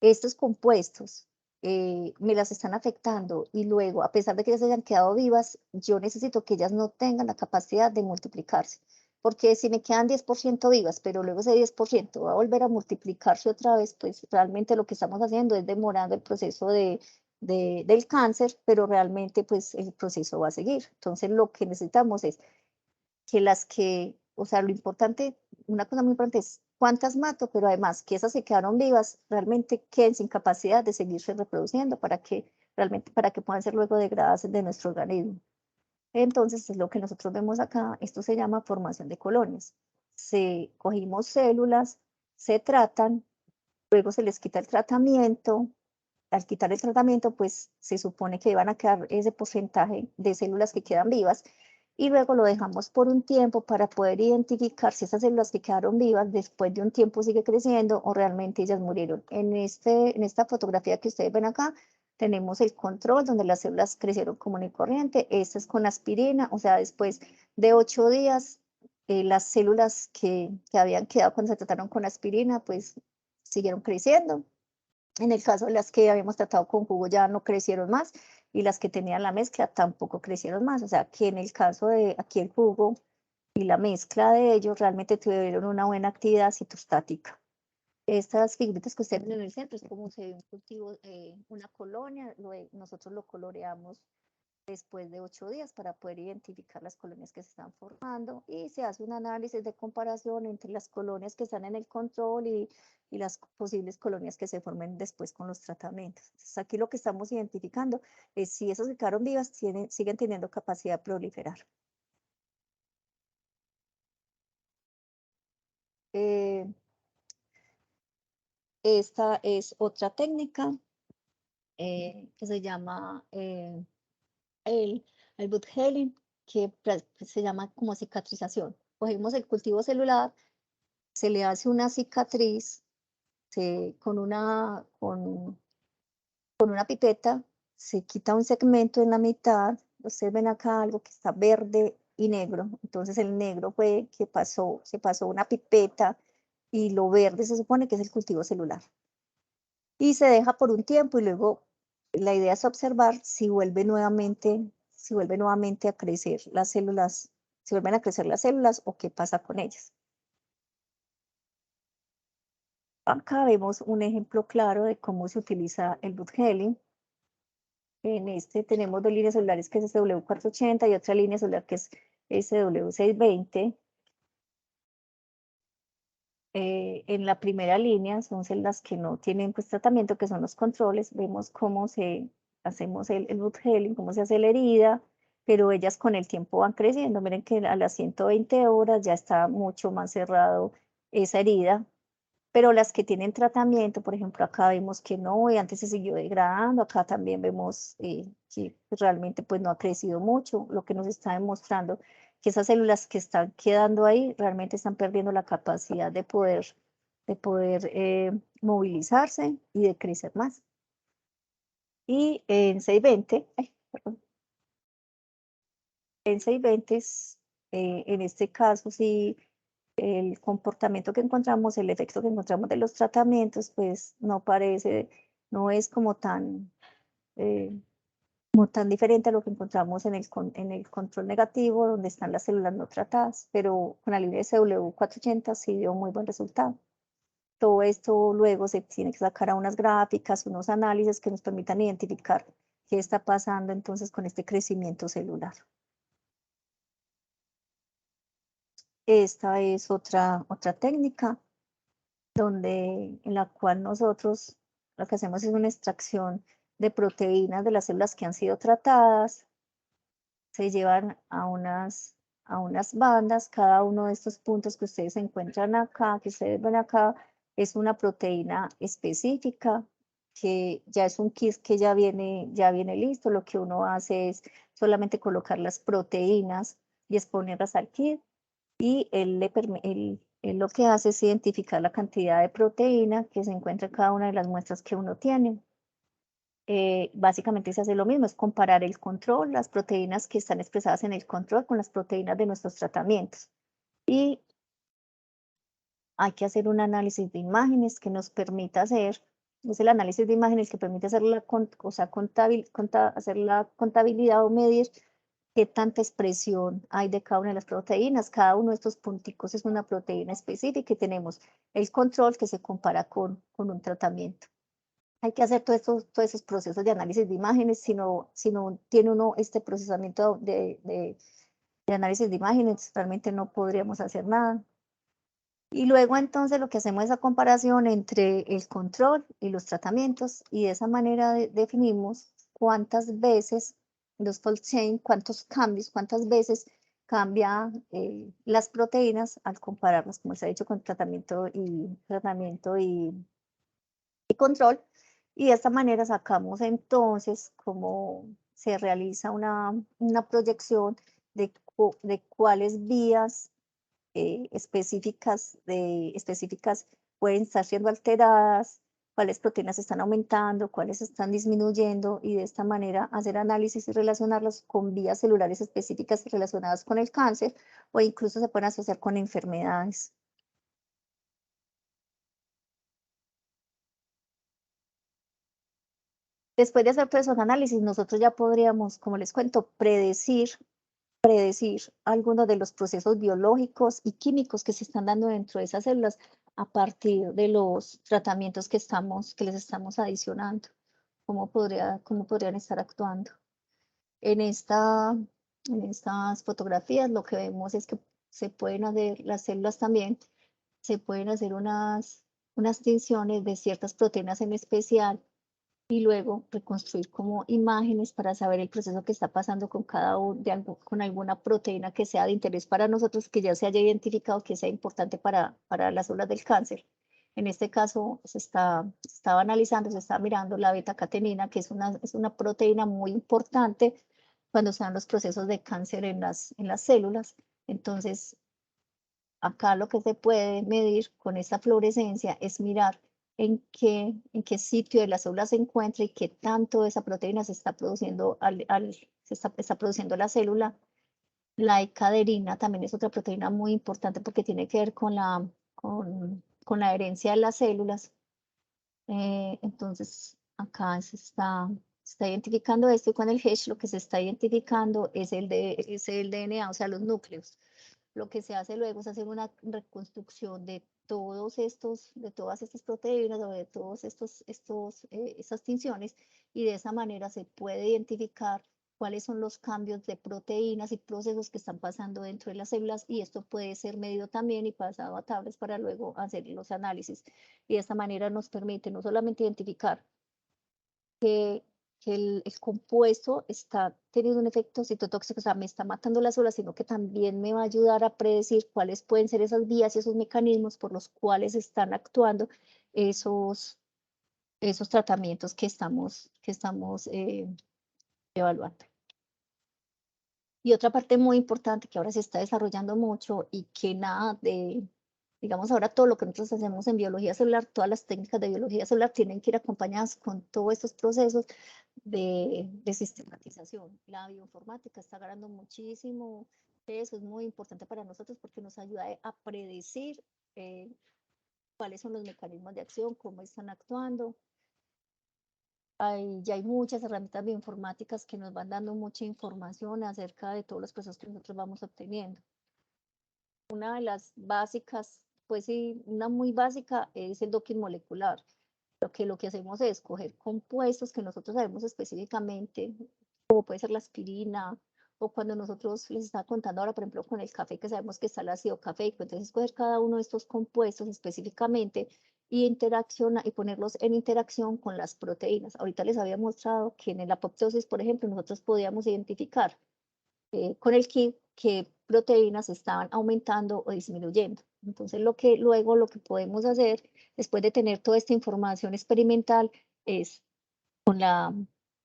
Estos compuestos me las están afectando, y luego, a pesar de que ellas hayan quedado vivas, yo necesito que ellas no tengan la capacidad de multiplicarse, porque si me quedan 10% vivas, pero luego ese 10% va a volver a multiplicarse otra vez, pues realmente lo que estamos haciendo es demorando el proceso del cáncer, pero realmente pues el proceso va a seguir. Entonces lo que necesitamos es o sea, lo importante, una cosa muy importante es cuántas mato, pero además que esas se quedaron vivas realmente queden sin capacidad de seguirse reproduciendo para que puedan ser luego degradadas de nuestro organismo. Entonces, es lo que nosotros vemos acá, esto se llama formación de colonias. Cogimos células, se tratan, luego se les quita el tratamiento. Al quitar el tratamiento, pues se supone que van a quedar ese porcentaje de células que quedan vivas, y luego lo dejamos por un tiempo para poder identificar si esas células que quedaron vivas después de un tiempo sigue creciendo o realmente ellas murieron. En esta fotografía que ustedes ven acá, tenemos el control donde las células crecieron común y corriente. Esta es con aspirina, o sea, después de 8 días, las células que habían quedado cuando se trataron con aspirina, pues siguieron creciendo. En el caso de las que habíamos tratado con jugo ya no crecieron más, y las que tenían la mezcla tampoco crecieron más. O sea que en el caso de aquí el jugo y la mezcla de ellos realmente tuvieron una buena actividad citostática. Estas figuritas que ustedes ven en el centro es como se ve un cultivo, una colonia, nosotros lo coloreamos después de 8 días para poder identificar las colonias que se están formando, y se hace un análisis de comparación entre las colonias que están en el control y las posibles colonias que se formen después con los tratamientos. Entonces, aquí lo que estamos identificando es si esas que quedaron vivas siguen teniendo capacidad de proliferar. Esta es otra técnica que se llama el Buchhelin, que se llama como cicatrización. Cogemos el cultivo celular, se le hace una cicatriz con una pipeta, se quita un segmento en la mitad. Ustedes ven acá algo que está verde y negro, entonces el negro fue que se pasó una pipeta, y lo verde se supone que es el cultivo celular. Y se deja por un tiempo, y luego la idea es observar si vuelve nuevamente a crecer las células, si vuelven a crecer las células o qué pasa con ellas. Acá vemos un ejemplo claro de cómo se utiliza el Buchhelin. En este tenemos dos líneas celulares, que es SW480, y otra línea celular que es SW620. En la primera línea son células que no tienen pues tratamiento, que son los controles. Vemos cómo hacemos el Buchhelin, cómo se hace la herida, pero ellas con el tiempo van creciendo. Miren que a las 120 horas ya está mucho más cerrado esa herida, pero las que tienen tratamiento, por ejemplo, acá vemos que no, y antes se siguió degradando, acá también vemos que realmente pues no ha crecido mucho, lo que nos está demostrando que esas células que están quedando ahí realmente están perdiendo la capacidad de poder movilizarse y de crecer más. Y en 620, perdón, en 620, en este caso, sí, el comportamiento que encontramos, el efecto que encontramos de los tratamientos, pues no parece, no es como tan diferente a lo que encontramos en el control negativo, donde están las células no tratadas, pero con la línea SW480 sí dio muy buen resultado. Todo esto luego se tiene que sacar a unas gráficas, unos análisis que nos permitan identificar qué está pasando entonces con este crecimiento celular. Esta es otra técnica en la cual nosotros lo que hacemos es una extracción de proteínas de las células que han sido tratadas, se llevan a unas bandas, cada uno de estos puntos que ustedes encuentran acá, que ustedes ven acá, es una proteína específica, que ya es un kit que ya viene listo, lo que uno hace es solamente colocar las proteínas y exponerlas al kit, y él lo que hace es identificar la cantidad de proteína que se encuentra en cada una de las muestras que uno tiene. Básicamente se hace lo mismo, es comparar el control, las proteínas que están expresadas en el control con las proteínas de nuestros tratamientos. Y hay que hacer un análisis de imágenes que nos permita hacer, es el análisis de imágenes que permite hacer hacer la contabilidad o medir qué tanta expresión hay de cada una de las proteínas. Cada uno de estos punticos es una proteína específica y tenemos el control que se compara con un tratamiento. Hay que hacer todos esos procesos de análisis de imágenes, si no tiene uno este procesamiento de análisis de imágenes, realmente no podríamos hacer nada. Y luego entonces lo que hacemos es la comparación entre el control y los tratamientos, y de esa manera definimos cuántas veces los fold chain, cuántos cambios, cuántas veces cambia las proteínas al compararlas, como se ha dicho, con tratamiento y control. Y de esta manera sacamos entonces cómo se realiza una proyección de cuáles vías específicas pueden estar siendo alteradas, cuáles proteínas están aumentando, cuáles están disminuyendo, y de esta manera hacer análisis y relacionarlos con vías celulares específicas relacionadas con el cáncer, o incluso se pueden asociar con enfermedades. Después de hacer todos esos análisis, nosotros ya podríamos, como les cuento, predecir algunos de los procesos biológicos y químicos que se están dando dentro de esas células a partir de los tratamientos que les estamos adicionando, cómo podrían estar actuando. En estas fotografías lo que vemos es que se pueden hacer, las células también, se pueden hacer unas tinciones de ciertas proteínas en especial, y luego reconstruir como imágenes para saber el proceso que está pasando con con alguna proteína que sea de interés para nosotros, que ya se haya identificado que sea importante para las células del cáncer. En este caso se estaba analizando, se estaba mirando la beta-catenina, que es una proteína muy importante cuando se dan los procesos de cáncer en las células. Entonces, acá lo que se puede medir con esta fluorescencia es mirar en qué sitio de la célula se encuentra y qué tanto de esa proteína se está produciendo, está produciendo la célula. La E-caderina también es otra proteína muy importante porque tiene que ver con la herencia de las células. Entonces, acá se está identificando esto, y con el HESH lo que se está identificando es el DNA, o sea, los núcleos. Lo que se hace luego es hacer una reconstrucción de todas estas proteínas, o de todos estas tinciones, y de esa manera se puede identificar cuáles son los cambios de proteínas y procesos que están pasando dentro de las células, y esto puede ser medido también y pasado a tablas para luego hacer los análisis. Y de esta manera nos permite no solamente identificar el compuesto está teniendo un efecto citotóxico, o sea, me está matando las células, sino que también me va a ayudar a predecir cuáles pueden ser esas vías y esos mecanismos por los cuales están actuando esos tratamientos que estamos evaluando. Y otra parte muy importante que ahora se está desarrollando mucho y que nada de, digamos, ahora todo lo que nosotros hacemos en biología celular, todas las técnicas de biología celular tienen que ir acompañadas con todos estos procesos de sistematización. La bioinformática está ganando muchísimo peso, es muy importante para nosotros porque nos ayuda a predecir cuáles son los mecanismos de acción, cómo están actuando. Ya hay muchas herramientas bioinformáticas que nos van dando mucha información acerca de todos los procesos que nosotros vamos obteniendo. Una de las básicas, pues sí, una muy básica es el docking molecular. Lo que hacemos es coger compuestos que nosotros sabemos específicamente, como puede ser la aspirina, o cuando nosotros les estaba contando ahora, por ejemplo, con el café, que sabemos que está el ácido cafeico, entonces coger cada uno de estos compuestos específicamente y ponerlos en interacción con las proteínas. Ahorita les había mostrado que en la apoptosis, por ejemplo, nosotros podíamos identificar con el kit qué proteínas estaban aumentando o disminuyendo. Entonces, luego lo que podemos hacer, después de tener toda esta información experimental, es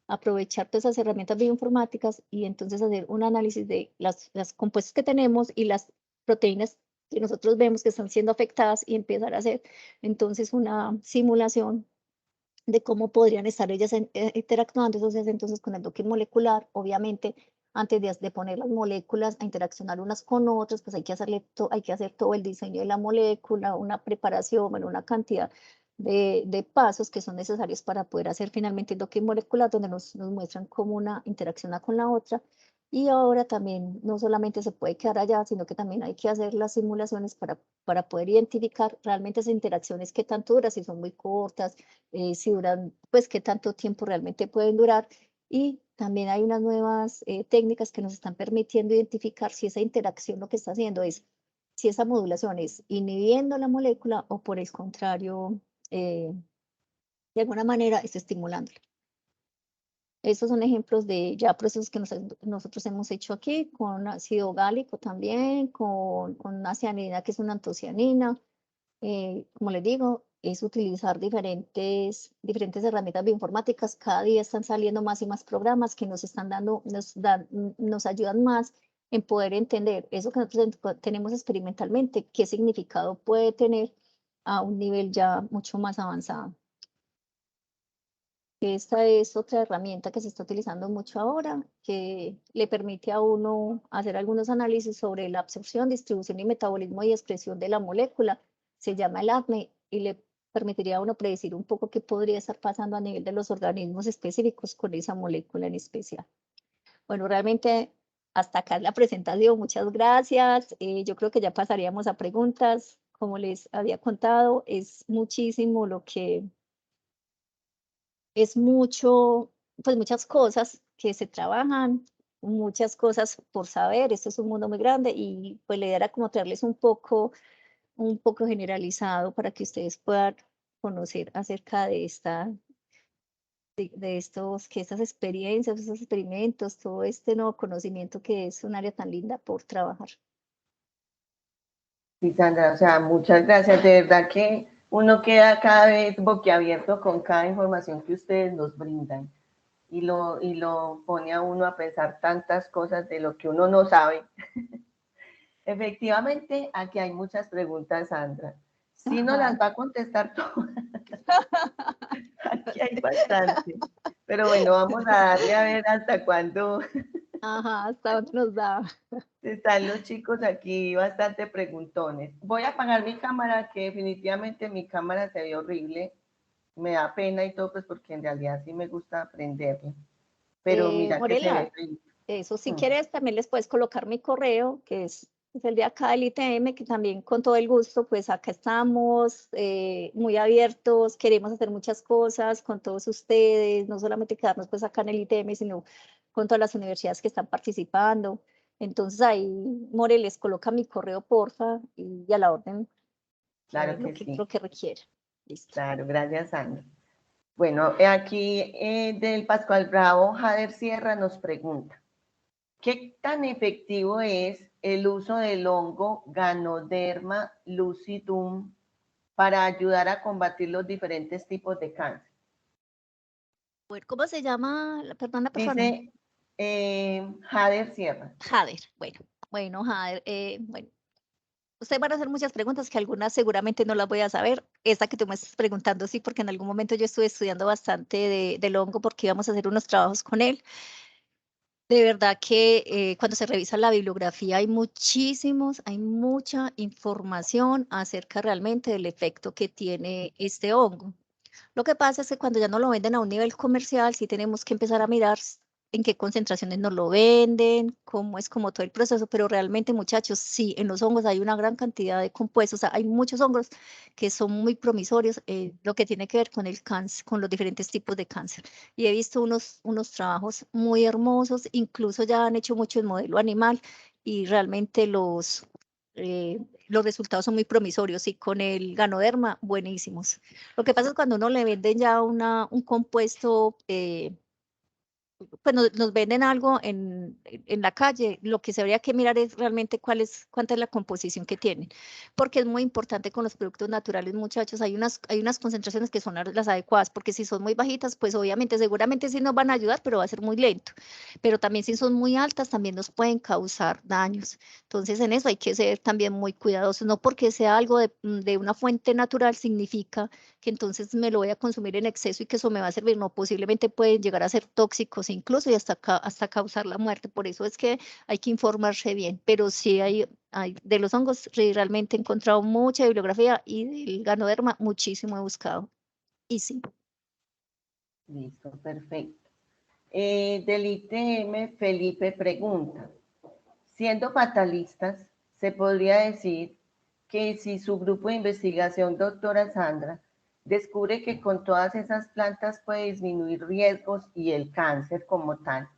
aprovechar todas esas herramientas bioinformáticas y entonces hacer un análisis de las compuestos que tenemos y las proteínas que nosotros vemos que están siendo afectadas y empezar a hacer entonces una simulación de cómo podrían estar ellas interactuando entonces con el docking molecular. Obviamente, antes de poner las moléculas a interaccionar unas con otras, pues hay que hacer todo el diseño de la molécula, una preparación, bueno, una cantidad de pasos que son necesarios para poder hacer finalmente el docking molecular, donde nos muestran cómo una interacciona con la otra. Y ahora también no solamente se puede quedar allá, sino que también hay que hacer las simulaciones para poder identificar realmente esas interacciones, qué tanto duran, si son muy cortas, si duran, pues qué tanto tiempo realmente pueden durar. Y también hay unas nuevas técnicas que nos están permitiendo identificar si esa interacción lo que está haciendo es, si esa modulación es inhibiendo la molécula o por el contrario, de alguna manera es estimulándola. Estos son ejemplos de ya procesos que nosotros hemos hecho aquí, con ácido gálico también, con una cianina que es una antocianina. Como les digo, es utilizar diferentes herramientas bioinformáticas. Cada día están saliendo más y más programas que nos ayudan más en poder entender eso que nosotros tenemos experimentalmente, qué significado puede tener a un nivel ya mucho más avanzado. Esta es otra herramienta que se está utilizando mucho ahora, que le permite a uno hacer algunos análisis sobre la absorción, distribución y metabolismo y expresión de la molécula. Se llama el ADME y le permitiría a uno predecir un poco qué podría estar pasando a nivel de los organismos específicos con esa molécula en especial. Bueno, realmente hasta acá es la presentación. Muchas gracias. Yo creo que ya pasaríamos a preguntas. Como les había contado, es muchísimo es mucho, pues muchas cosas que se trabajan, muchas cosas por saber. Esto es un mundo muy grande y pues la idea era como traerles un poco generalizado para que ustedes puedan conocer acerca de estas experiencias, estos experimentos, todo este nuevo conocimiento que es un área tan linda por trabajar. Sí, Sandra, o sea, muchas gracias. De verdad que uno queda cada vez boquiabierto con cada información que ustedes nos brindan y lo pone a uno a pensar tantas cosas de lo que uno no sabe. Efectivamente, aquí hay muchas preguntas, Sandra. Sí, no las va a contestar todas. Aquí hay bastante. Pero bueno, vamos a darle a ver hasta cuándo. Ajá, hasta dónde nos da. Están los chicos aquí bastante preguntones. Voy a apagar mi cámara, que definitivamente mi cámara se ve horrible. Me da pena y todo, pues porque en realidad sí me gusta aprenderlo. Pero mira que se ve Morela, horrible. eso si quieres también les puedes colocar mi correo, que es el de acá del ITM, que también con todo el gusto, pues acá estamos muy abiertos, queremos hacer muchas cosas con todos ustedes, no solamente quedarnos pues acá en el ITM, sino con todas las universidades que están participando. Entonces ahí, More, les coloca mi correo, porfa, y a la orden Claro que sí. lo que requiera. Listo. Claro, gracias, Sandra. Bueno, aquí del Pascual Bravo, Jader Sierra nos pregunta, ¿qué tan efectivo es el uso del hongo Ganoderma lucidum para ayudar a combatir los diferentes tipos de cáncer? Bueno, ¿cómo se llama la persona? Dice Jader Sierra. Jader, bueno, Jader, bueno, ustedes van a hacer muchas preguntas que algunas seguramente no las voy a saber. Esta que tú me estás preguntando, sí, porque en algún momento yo estuve estudiando bastante del hongo porque íbamos a hacer unos trabajos con él. De verdad que cuando se revisa la bibliografía hay mucha información acerca realmente del efecto que tiene este hongo. Lo que pasa es que cuando ya no lo venden a un nivel comercial, sí tenemos que empezar a mirar en qué concentraciones nos lo venden, cómo es como todo el proceso, pero realmente, muchachos, sí, en los hongos hay una gran cantidad de compuestos, o sea, hay muchos hongos que son muy promisorios, lo que tiene que ver con el cáncer, con los diferentes tipos de cáncer. Y he visto unos trabajos muy hermosos, incluso ya han hecho mucho en modelo animal y realmente los resultados son muy promisorios y con el Ganoderma, buenísimos. Lo que pasa es cuando uno le venden ya un compuesto, pues nos venden algo en la calle, lo que se habría que mirar es realmente cuánta es la composición que tienen, porque es muy importante con los productos naturales, muchachos, hay unas concentraciones que son las adecuadas, porque si son muy bajitas, pues obviamente, seguramente sí nos van a ayudar, pero va a ser muy lento, pero también si son muy altas, también nos pueden causar daños. Entonces, en eso hay que ser también muy cuidadosos, no porque sea algo de una fuente natural significa que entonces me lo voy a consumir en exceso y que eso me va a servir, no, posiblemente pueden llegar a ser tóxicos incluso y hasta causar la muerte, por eso es que hay que informarse bien, pero sí hay de los hongos realmente he encontrado mucha bibliografía y del Ganoderma muchísimo he buscado, y sí. Listo, perfecto. Del ITM, Felipe pregunta, siendo fatalistas, se podría decir que si su grupo de investigación, doctora Sandra, descubre que con todas esas plantas puede disminuir riesgos y el cáncer como tal,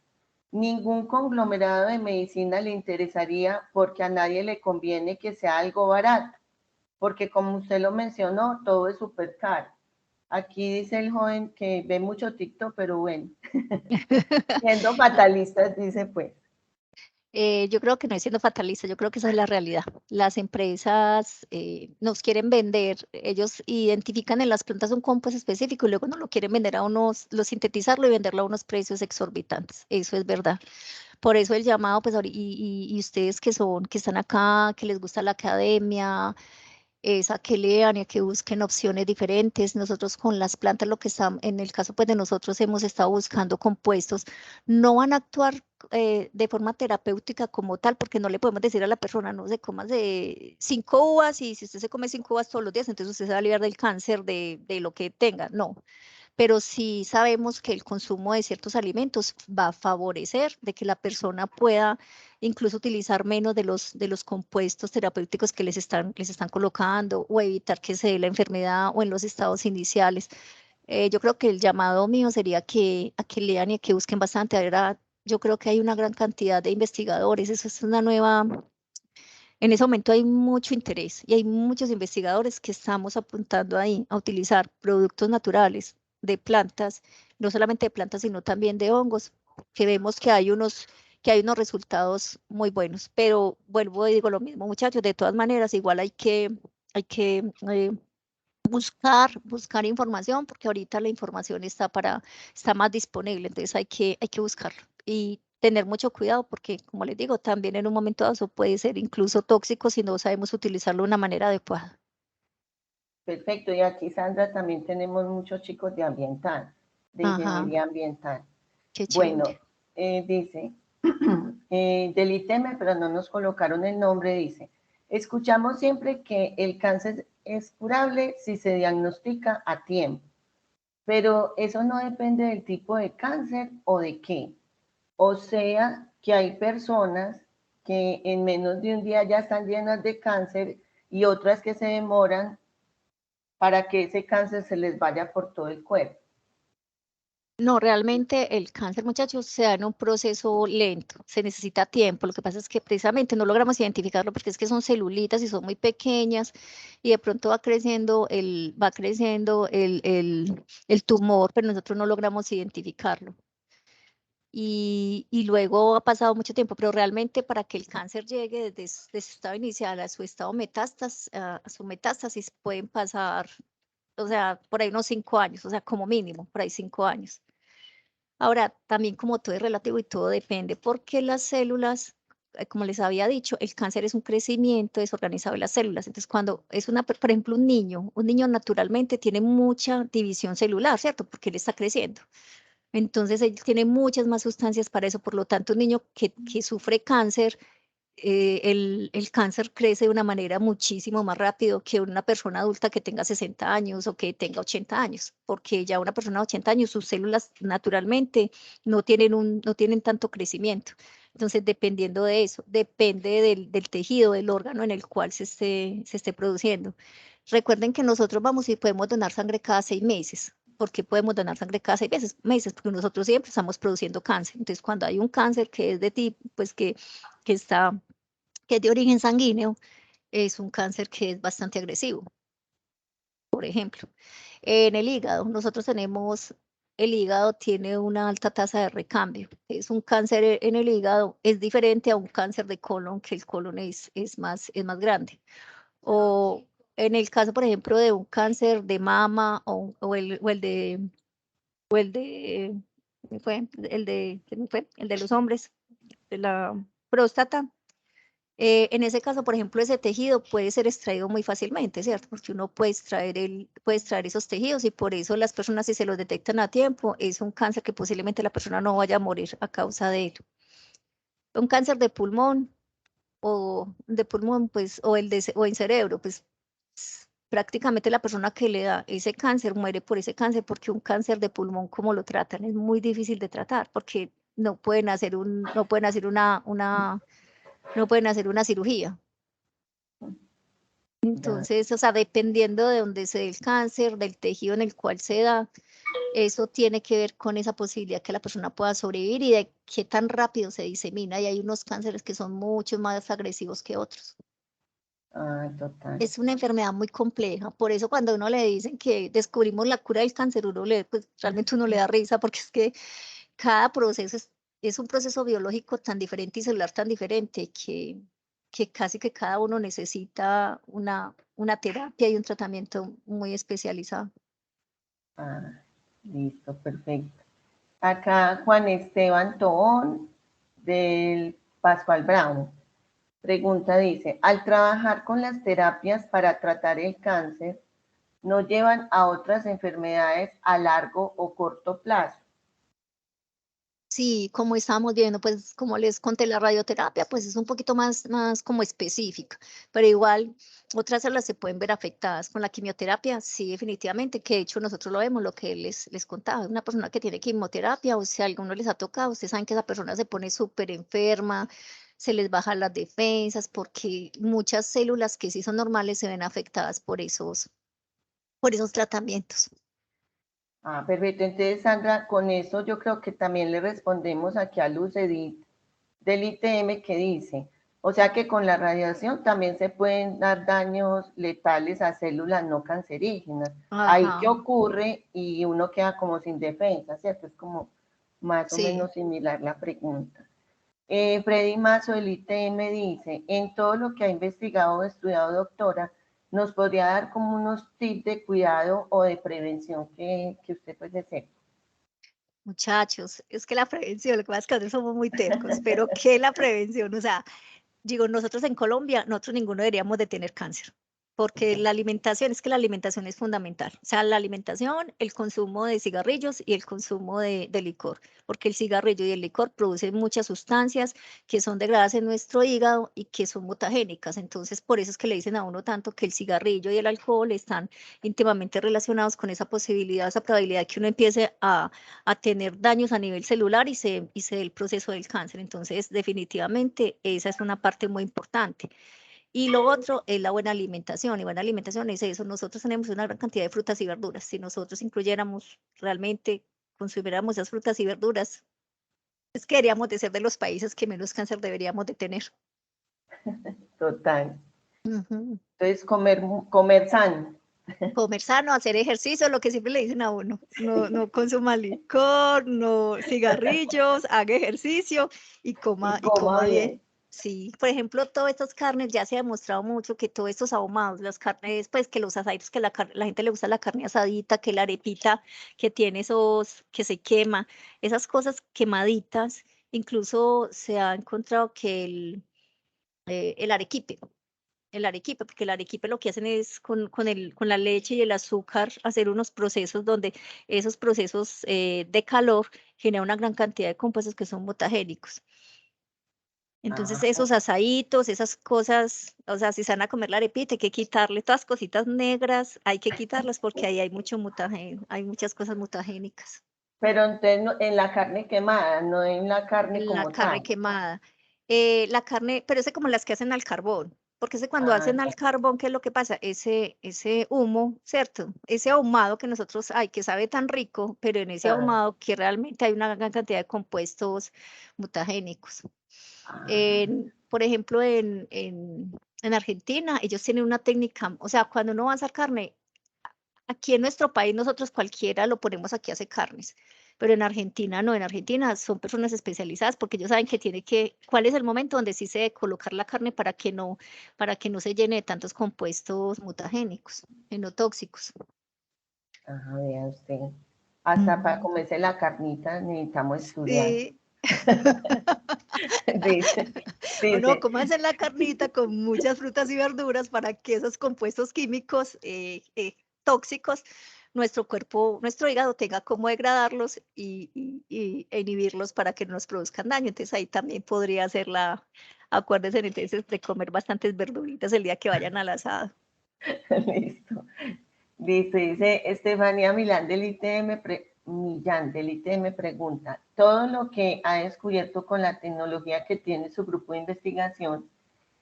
ningún conglomerado de medicina le interesaría porque a nadie le conviene que sea algo barato, porque como usted lo mencionó, todo es súper caro. Aquí dice el joven que ve mucho TikTok, pero bueno, siendo fatalistas, dice pues. Yo creo que no es siendo fatalista, yo creo que esa es la realidad. Las empresas nos quieren vender, ellos identifican en las plantas un compuesto específico y luego nos lo quieren vender a unos, lo sintetizarlo y venderlo a unos precios exorbitantes. Eso es verdad. Por eso el llamado, pues, y ustedes que están acá, que les gusta la academia, es a que lean y a que busquen opciones diferentes. Nosotros con las plantas, lo que estamos, en el caso pues de nosotros hemos estado buscando compuestos, no van a actuar de forma terapéutica como tal, porque no le podemos decir a la persona, no se comas de 5 uvas y si usted se come 5 uvas todos los días, entonces usted se va a liberar del cáncer de lo que tenga, no, pero sí sabemos que el consumo de ciertos alimentos va a favorecer de que la persona pueda incluso utilizar menos de los compuestos terapéuticos que les están colocando o evitar que se dé la enfermedad o en los estados iniciales. Yo creo que el llamado mío sería a que lean y a que busquen bastante. Ahora, yo creo que hay una gran cantidad de investigadores, eso es una nueva. En ese momento hay mucho interés y hay muchos investigadores que estamos apuntando ahí a utilizar productos naturales de plantas, no solamente de plantas, sino también de hongos, que vemos que hay unos resultados muy buenos. Pero vuelvo y digo lo mismo, muchachos, de todas maneras, igual hay que buscar información, porque ahorita la información está más disponible, entonces hay que buscarlo y tener mucho cuidado, porque como les digo, también en un momento dado eso puede ser incluso tóxico si no sabemos utilizarlo de una manera adecuada. Perfecto, y aquí Sandra también tenemos muchos chicos de ambiental, de Ajá, ingeniería ambiental. qué Bueno, chévere. dice, del ITM, pero no nos colocaron el nombre, dice, escuchamos siempre que el cáncer es curable si se diagnostica a tiempo, pero eso no depende del tipo de cáncer o de qué. O sea, que hay personas que en menos de un día ya están llenas de cáncer y otras que se demoran para que ese cáncer se les vaya por todo el cuerpo. No, realmente el cáncer, muchachos, se da en un proceso lento, se necesita tiempo. Lo que pasa es que precisamente no logramos identificarlo porque es que son celulitas y son muy pequeñas y de pronto va creciendo el tumor, pero nosotros no logramos identificarlo. Y luego ha pasado mucho tiempo, pero realmente para que el cáncer llegue desde su estado inicial a su estado metástasis, a su metástasis pueden pasar, o sea, por ahí unos 5 años, o sea, como mínimo, por ahí 5 años. Ahora, también como todo es relativo y todo depende, porque las células, como les había dicho, el cáncer es un crecimiento desorganizado de las células. Entonces, cuando es por ejemplo, un niño naturalmente tiene mucha división celular, ¿cierto? Porque él está creciendo. Entonces, él tiene muchas más sustancias para eso. Por lo tanto, un niño que sufre cáncer, el cáncer crece de una manera muchísimo más rápido que una persona adulta que tenga 60 años o que tenga 80 años, porque ya una persona de 80 años, sus células naturalmente no tienen tanto crecimiento. Entonces, dependiendo de eso, depende del tejido, del órgano en el cual se esté produciendo. Recuerden que nosotros vamos y podemos donar sangre cada 6 meses. ¿Por qué podemos donar sangre cada 6 meses? Porque nosotros siempre estamos produciendo cáncer. Entonces, cuando hay un cáncer que es de tipo, pues que está, que es de origen sanguíneo, es un cáncer que es bastante agresivo. Por ejemplo, en el hígado, el hígado tiene una alta tasa de recambio. Es un cáncer en el hígado, es diferente a un cáncer de colon, que el colon es más grande. O en el caso, por ejemplo, de un cáncer de mama el de los hombres, de la próstata. En ese caso, por ejemplo, ese tejido puede ser extraído muy fácilmente, ¿cierto? Porque uno puede extraer esos tejidos y por eso las personas, si se los detectan a tiempo, es un cáncer que posiblemente la persona no vaya a morir a causa de él. Un cáncer de pulmón pues, o en cerebro, pues prácticamente la persona que le da ese cáncer muere por ese cáncer, porque un cáncer de pulmón, como lo tratan, es muy difícil de tratar, porque no pueden hacer una cirugía. Entonces, o sea, dependiendo de dónde se dé el cáncer, del tejido en el cual se da, eso tiene que ver con esa posibilidad que la persona pueda sobrevivir y de qué tan rápido se disemina. Y hay unos cánceres que son mucho más agresivos que otros. Ah, total. Es una enfermedad muy compleja. Por eso cuando uno le dicen que descubrimos la cura del cáncer, pues realmente uno le da risa porque es que cada proceso es un proceso biológico tan diferente y celular tan diferente que casi que cada uno necesita una terapia y un tratamiento muy especializado. Ah, listo, perfecto. Acá Juan Esteban Tobón del Pascual Brown pregunta, dice, al trabajar con las terapias para tratar el cáncer, ¿no llevan a otras enfermedades a largo o corto plazo? Sí, como estábamos viendo, pues como les conté, la radioterapia, pues es un poquito más como específica, pero igual otras células se pueden ver afectadas. Con la quimioterapia, sí, definitivamente, que de hecho nosotros lo vemos, lo que les contaba, una persona que tiene quimioterapia, o si a alguno les ha tocado, ustedes saben que esa persona se pone súper enferma, se les bajan las defensas, porque muchas células que sí son normales se ven afectadas por esos tratamientos. Ah, perfecto. Entonces, Sandra, con eso yo creo que también le respondemos aquí a Luz Edith del ITM que dice, o sea que con la radiación también se pueden dar daños letales a células no cancerígenas. Ahí qué Ajá, ocurre y uno queda como sin defensa, ¿cierto? Es como más o sí. menos similar la pregunta. Freddy Mazo del ITM dice, en todo lo que ha investigado o estudiado, doctora, ¿nos podría dar como unos tips de cuidado o de prevención que usted pues desee? Muchachos, es que la prevención, lo que pasa es que nosotros somos muy tercos, pero ¿qué es la prevención? O sea, digo, nosotros en Colombia, nosotros ninguno deberíamos de tener cáncer, porque la alimentación, es que la alimentación es fundamental. O sea, la alimentación, el consumo de cigarrillos y el consumo de licor, porque el cigarrillo y el licor producen muchas sustancias que son degradadas en nuestro hígado y que son mutagénicas. Entonces, por eso es que le dicen a uno tanto que el cigarrillo y el alcohol están íntimamente relacionados con esa posibilidad, esa probabilidad que uno empiece a tener daños a nivel celular y se dé el proceso del cáncer. Entonces, definitivamente, esa es una parte muy importante. Y lo otro es la buena alimentación. Y buena alimentación es eso. Nosotros tenemos una gran cantidad de frutas y verduras. Si nosotros incluyéramos realmente consumiéramos esas frutas y verduras. Es que deberíamos de ser de los países que menos cáncer deberíamos de tener. Total. Ujú. Entonces, comer sano. Comer sano, hacer ejercicio, lo que siempre le dicen a uno, no consuma licor, no cigarrillos, haga ejercicio y coma bien. Bien. Sí, por ejemplo, todas estas carnes ya se ha demostrado mucho que todos estos ahumados, las carnes, pues que los asaditos, que la gente le gusta la carne asadita, que la arepita que tiene esos, que se quema, esas cosas quemaditas, incluso se ha encontrado que el arequipe, porque el arequipe lo que hacen es con la leche y el azúcar hacer unos procesos donde esos procesos de calor generan una gran cantidad de compuestos que son mutagénicos. Entonces esos asaditos, esas cosas, o sea, si se van a comer la arepita, hay que quitarle todas las cositas negras, hay que quitarlas porque ahí hay mucho mutagénico, hay muchas cosas mutagénicas. Pero entonces en la carne quemada, no en la carne En la como carne tal. quemada. La carne, pero ese como las que hacen al carbón, porque ese cuando hacen al Ya. carbón, ¿qué es lo que pasa? Ese humo, ¿cierto? Ese ahumado que nosotros, ay, que sabe tan rico, pero en ese ahumado que realmente hay una gran cantidad de compuestos mutagénicos. Por ejemplo, en Argentina, ellos tienen una técnica, o sea, cuando uno va a hacer carne, aquí en nuestro país nosotros cualquiera lo ponemos aquí a hacer carnes, pero en Argentina no, en Argentina son personas especializadas porque ellos saben que cuál es el momento donde sí se debe colocar la carne para que no se llene de tantos compuestos mutagénicos, tóxicos. Ajá, vea usted. Hasta para Ujú. comerse la carnita necesitamos estudiar. Sí. Dice, O no, dice, ¿cómo hacer la carnita con muchas frutas y verduras para que esos compuestos químicos tóxicos, nuestro cuerpo, nuestro hígado tenga cómo degradarlos e inhibirlos para que no nos produzcan daño? Entonces ahí también podría ser acuérdense entonces de comer bastantes verduritas el día que vayan al asado. listo. Dice Estefanía Millán del ITM, pregunta, todo lo que ha descubierto con la tecnología que tiene su grupo de investigación,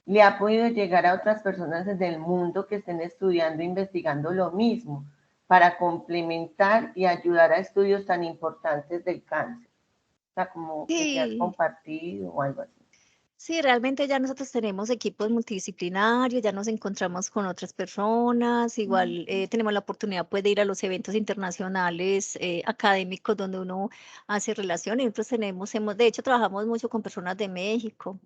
¿le ha podido llegar a otras personas desde el mundo que estén estudiando e investigando lo mismo para complementar y ayudar a estudios tan importantes del cáncer? O sea, como que se ha Sí. compartido o algo así. Sí, realmente ya nosotros tenemos equipos multidisciplinarios, ya nos encontramos con otras personas, igual tenemos la oportunidad pues, de ir a los eventos internacionales académicos donde uno hace relaciones. Nosotros de hecho, trabajamos mucho con personas de México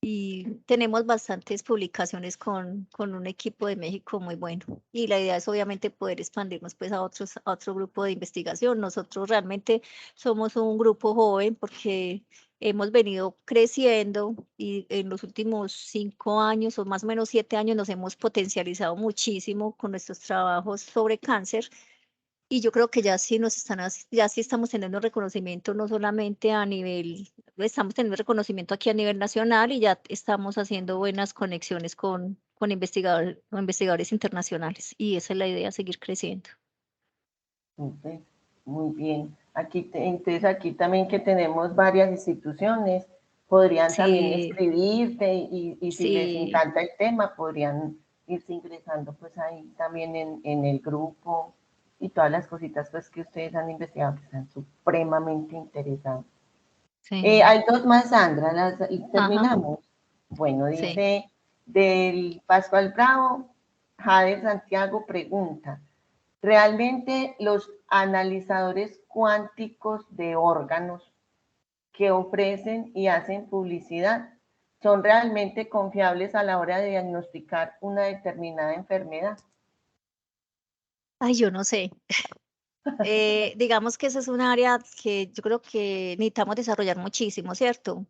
y tenemos bastantes publicaciones con un equipo de México muy bueno. Y la idea es obviamente poder expandirnos pues a otro grupo de investigación. Nosotros realmente somos un grupo joven porque hemos venido creciendo y en los últimos 5 años o más o menos 7 años nos hemos potencializado muchísimo con nuestros trabajos sobre cáncer. Y yo creo que ya sí ya sí estamos teniendo reconocimiento no solamente estamos teniendo reconocimiento aquí a nivel nacional y ya estamos haciendo buenas conexiones con investigadores internacionales. Y esa es la idea, seguir creciendo. Entonces, muy bien. Entonces aquí también que tenemos varias instituciones, podrían también Sí, escribirte y si les sí, encanta el tema, podrían irse ingresando pues ahí también en el grupo y todas las cositas pues que ustedes han investigado que están supremamente interesantes. sí. Hay dos más, Sandra, y Ajá, terminamos. Bueno, sí. dice del Pascual Bravo, Jade Santiago pregunta, ¿realmente los analizadores cuánticos de órganos que ofrecen y hacen publicidad son realmente confiables a la hora de diagnosticar una determinada enfermedad? Ay, yo no sé. Digamos que esa es un área que yo creo que necesitamos desarrollar muchísimo, ¿cierto?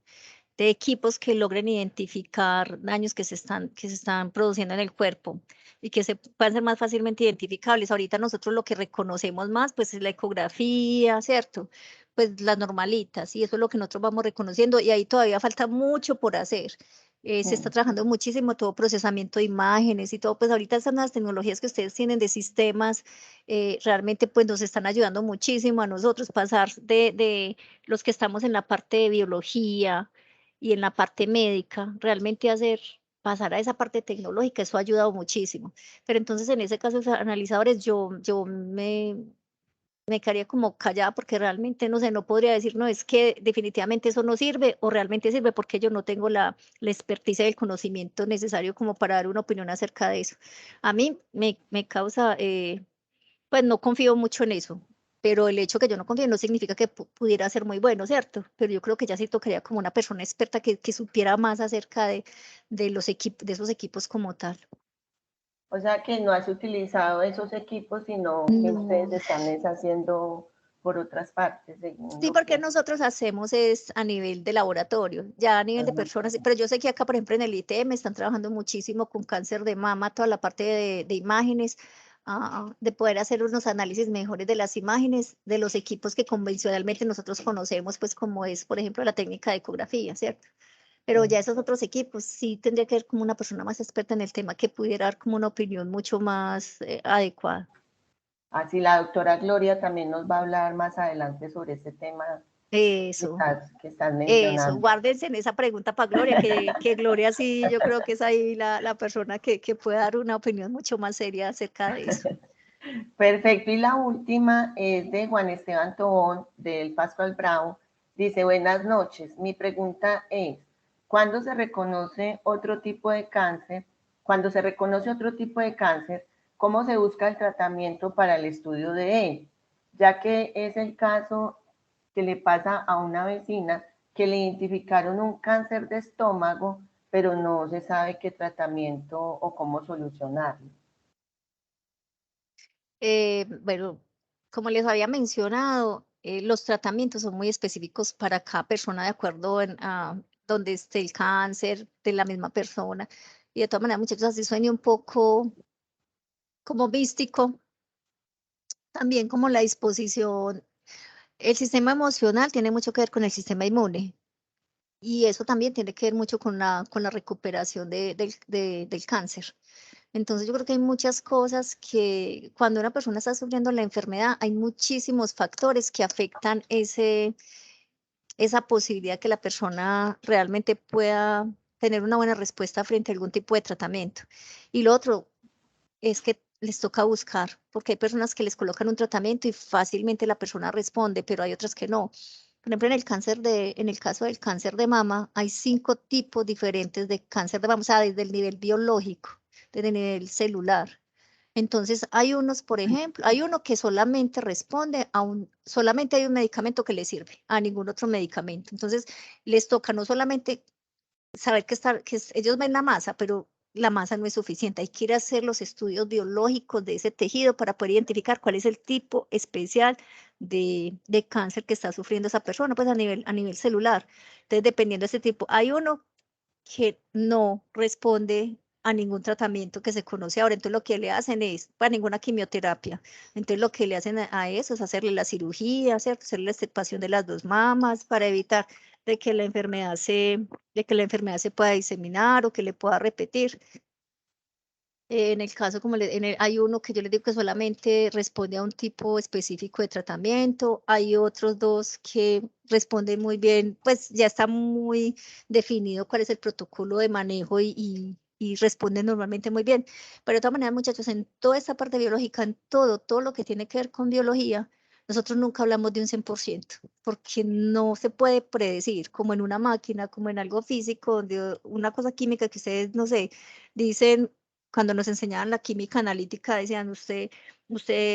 De equipos que logren identificar daños que se están produciendo en el cuerpo y que se puedan ser más fácilmente identificables. Ahorita nosotros lo que reconocemos más, pues es la ecografía, ¿cierto? Pues las normalitas, y eso es lo que nosotros vamos reconociendo, y ahí todavía falta mucho por hacer. Se está trabajando muchísimo todo procesamiento de imágenes y todo, pues ahorita estas nuevas tecnologías que ustedes tienen de sistemas, realmente pues nos están ayudando muchísimo a nosotros pasar de los que estamos en la parte de biología, y en la parte médica, realmente pasar a esa parte tecnológica, eso ha ayudado muchísimo. Pero entonces en ese caso, los analizadores, yo me quedaría como callada porque realmente, no sé, no podría decir, no, es que definitivamente eso no sirve o realmente sirve porque yo no tengo la experticia y el conocimiento necesario como para dar una opinión acerca de eso. A mí me causa, pues no confío mucho en eso, pero el hecho que yo no confíe no significa que pudiera ser muy bueno, ¿cierto? Pero yo creo que ya sí tocaría como una persona experta que supiera más acerca de los equipos, de esos equipos como tal. O sea que no has utilizado esos equipos, sino que ustedes No. están haciendo por otras partes. Sí, porque nosotros hacemos es a nivel de laboratorio, ya a nivel de personas, pero yo sé que acá, por ejemplo, en el ITM están trabajando muchísimo con cáncer de mama, toda la parte de imágenes, de poder hacer unos análisis mejores de las imágenes, de los equipos que convencionalmente nosotros conocemos, pues como es, por ejemplo, la técnica de ecografía, ¿cierto? Pero ya esos otros equipos sí tendría que ser como una persona más experta en el tema que pudiera dar como una opinión mucho más adecuada. Así la doctora Gloria también nos va a hablar más adelante sobre ese tema Eso. que estás Eso, mencionando. guárdense en esa pregunta para Gloria, que Gloria sí, yo creo que es ahí la persona que puede dar una opinión mucho más seria acerca de eso. Perfecto. Y la última es de Juan Esteban Tobón, del Pascual Bravo. Dice, buenas noches. Mi pregunta es, ¿cuándo se reconoce otro tipo de cáncer? Cuando se reconoce otro tipo de cáncer, ¿cómo se busca el tratamiento para el estudio de él? Ya que es el caso que le pasa a una vecina que le identificaron un cáncer de estómago, pero no se sabe qué tratamiento o cómo solucionarlo. Bueno, como les había mencionado, los tratamientos son muy específicos para cada persona de acuerdo a donde esté el cáncer de la misma persona. Y de todas maneras, muchachos, así suena un poco como místico, también como la disposición. El sistema emocional tiene mucho que ver con el sistema inmune. Y eso también tiene que ver mucho con la recuperación del cáncer. Entonces yo creo que hay muchas cosas que cuando una persona está sufriendo la enfermedad, hay muchísimos factores que afectan esa posibilidad que la persona realmente pueda tener una buena respuesta frente a algún tipo de tratamiento. Y lo otro es que les toca buscar, porque hay personas que les colocan un tratamiento y fácilmente la persona responde, pero hay otras que no. Por ejemplo, en el caso del cáncer de mama, hay 5 tipos diferentes de cáncer de mama, o sea, desde el nivel biológico, desde el nivel celular. Entonces, hay unos, por ejemplo, hay uno que solamente responde solamente hay un medicamento que le sirve, a ningún otro medicamento. Entonces, les toca no solamente saber ellos ven la masa, pero la masa no es suficiente. Hay que ir a hacer los estudios biológicos de ese tejido para poder identificar cuál es el tipo especial de cáncer que está sufriendo esa persona, pues a nivel celular. Entonces, dependiendo de ese tipo, hay uno que no responde a ningún tratamiento que se conoce ahora. Entonces, lo que le hacen es, para ninguna quimioterapia. Entonces, lo que le hacen a eso es hacerle la cirugía, ¿cierto? Hacerle la extirpación de las 2 mamas para evitar de que la enfermedad se pueda diseminar o que le pueda repetir. En el caso, hay uno que yo les digo que solamente responde a un tipo específico de tratamiento, hay otros 2 que responden muy bien, pues ya está muy definido cuál es el protocolo de manejo y responden normalmente muy bien. Pero de todas maneras, muchachos, en toda esta parte biológica, en todo lo que tiene que ver con biología, nosotros nunca hablamos de un 100%, porque no se puede predecir, como en una máquina, como en algo físico, donde una cosa química que ustedes, no sé, dicen cuando nos enseñaban la química analítica, decían, usted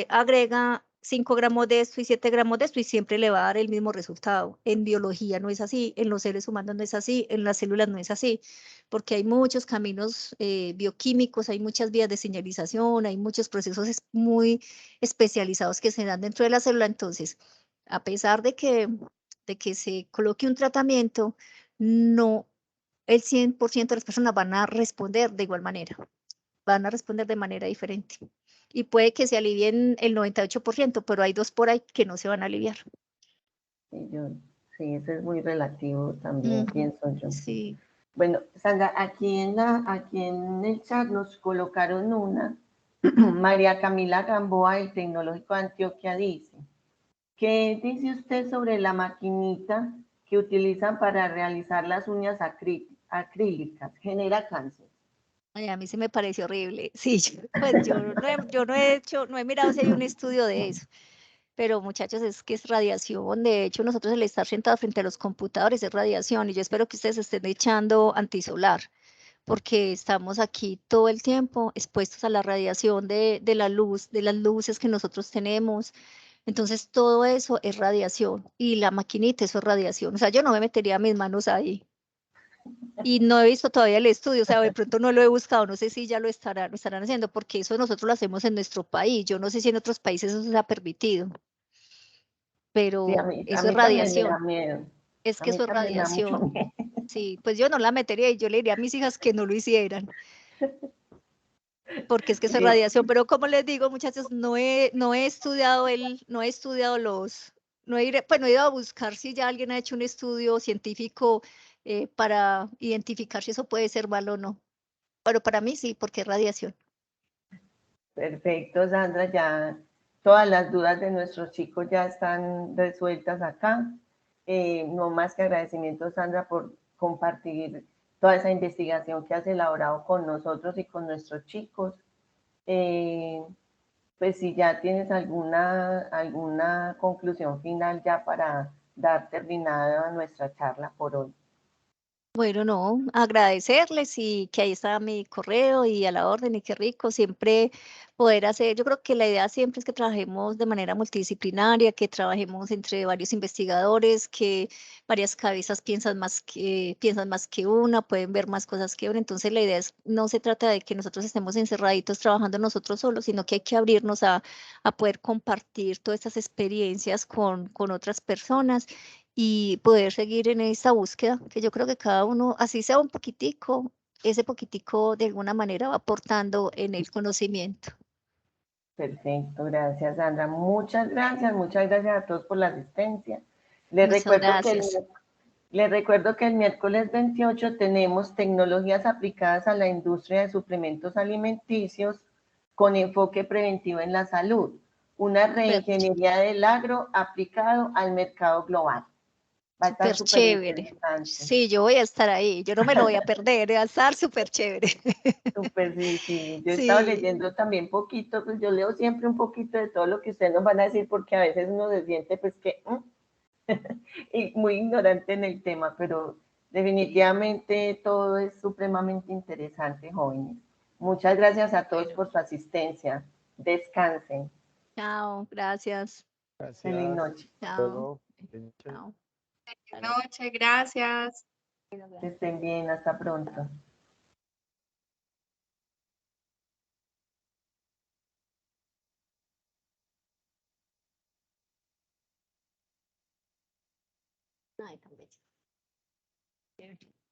agrega 5 gramos de esto y 7 gramos de esto y siempre le va a dar el mismo resultado. En biología no es así, en los seres humanos no es así, en las células no es así, porque hay muchos caminos bioquímicos, hay muchas vías de señalización, hay muchos procesos muy especializados que se dan dentro de la célula. Entonces, a pesar de que se coloque un tratamiento, no el 100% de las personas van a responder de igual manera, van a responder de manera diferente. Y puede que se alivien el 98%, pero hay 2 por ahí que no se van a aliviar. Sí, eso es muy relativo también, pienso yo. Sí. Bueno, Sandra, aquí en el chat nos colocaron una. María Camila Gamboa del Tecnológico de Antioquia dice, ¿qué dice usted sobre la maquinita que utilizan para realizar las uñas acrílicas? ¿Genera cáncer? Ay, a mí se me pareció horrible. Sí, pues yo no he mirado si hay un estudio de eso, pero muchachos, es que es radiación. De hecho, nosotros el estar sentados frente a los computadores es radiación y yo espero que ustedes estén echando antisolar, porque estamos aquí todo el tiempo expuestos a la radiación de la luz, de las luces que nosotros tenemos. Entonces, todo eso es radiación y la maquinita, eso es radiación. O sea, yo no me metería mis manos ahí. Y no he visto todavía el estudio, o sea, de pronto no lo he buscado, no sé si ya lo estarán haciendo, porque eso nosotros lo hacemos en nuestro país. Yo no sé si en otros países eso se ha permitido, Sí, pero a eso es mí también me da radiación. miedo. Es A que mí eso es también me da mucho radiación. miedo. Sí, pues yo no la metería y yo le diría a mis hijas que no lo hicieran, porque es que eso es Bien, radiación. Pero como les digo, muchachos, no he estudiado no he estudiado no he, pues no he ido a buscar si ya alguien ha hecho un estudio científico para identificar si eso puede ser malo o no. Pero para mí sí, porque es radiación. perfecto, Sandra. Ya todas las dudas de nuestros chicos ya están resueltas acá. No más que agradecimiento, Sandra, por compartir toda esa investigación que has elaborado con nosotros y con nuestros chicos. Eh, pues si ya tienes alguna conclusión final ya para dar terminada nuestra charla por hoy. Bueno, no, agradecerles y que ahí está mi correo y a la orden y qué rico siempre poder hacer. Yo creo que la idea siempre es que trabajemos de manera multidisciplinaria, que trabajemos entre varios investigadores, que varias cabezas piensan más que una, pueden ver más cosas que una. Entonces la idea es, no se trata de que nosotros estemos encerraditos trabajando nosotros solos, sino que hay que abrirnos a poder compartir todas estas experiencias con otras personas y poder seguir en esa búsqueda, que yo creo que cada uno, así sea un poquitico, ese poquitico de alguna manera va aportando en el conocimiento. Perfecto, gracias, Sandra. Muchas gracias a todos por la asistencia. Les Muchas recuerdo que gracias. les recuerdo que el miércoles 28 tenemos tecnologías aplicadas a la industria de suplementos alimenticios con enfoque preventivo en la salud, una Súper, reingeniería del agro aplicado al mercado global. Va a estar súper súper chévere. interesante. Sí, yo voy a estar ahí, yo no me lo voy a perder, va a estar súper chévere. Súper, sí, sí. Yo he estado Sí, leyendo también poquito, pues yo leo siempre un poquito de todo lo que ustedes nos van a decir, porque a veces uno se siente pues que y muy ignorante en el tema, pero definitivamente todo es supremamente interesante, jóvenes. Muchas gracias a todos por su asistencia. Descansen. chao, gracias. Feliz Gracias. noche. Chao, Luego. Buenas noches. chao. Buenas noches, gracias. Que estén bien. Hasta pronto. Ay, tan bello. Chévere.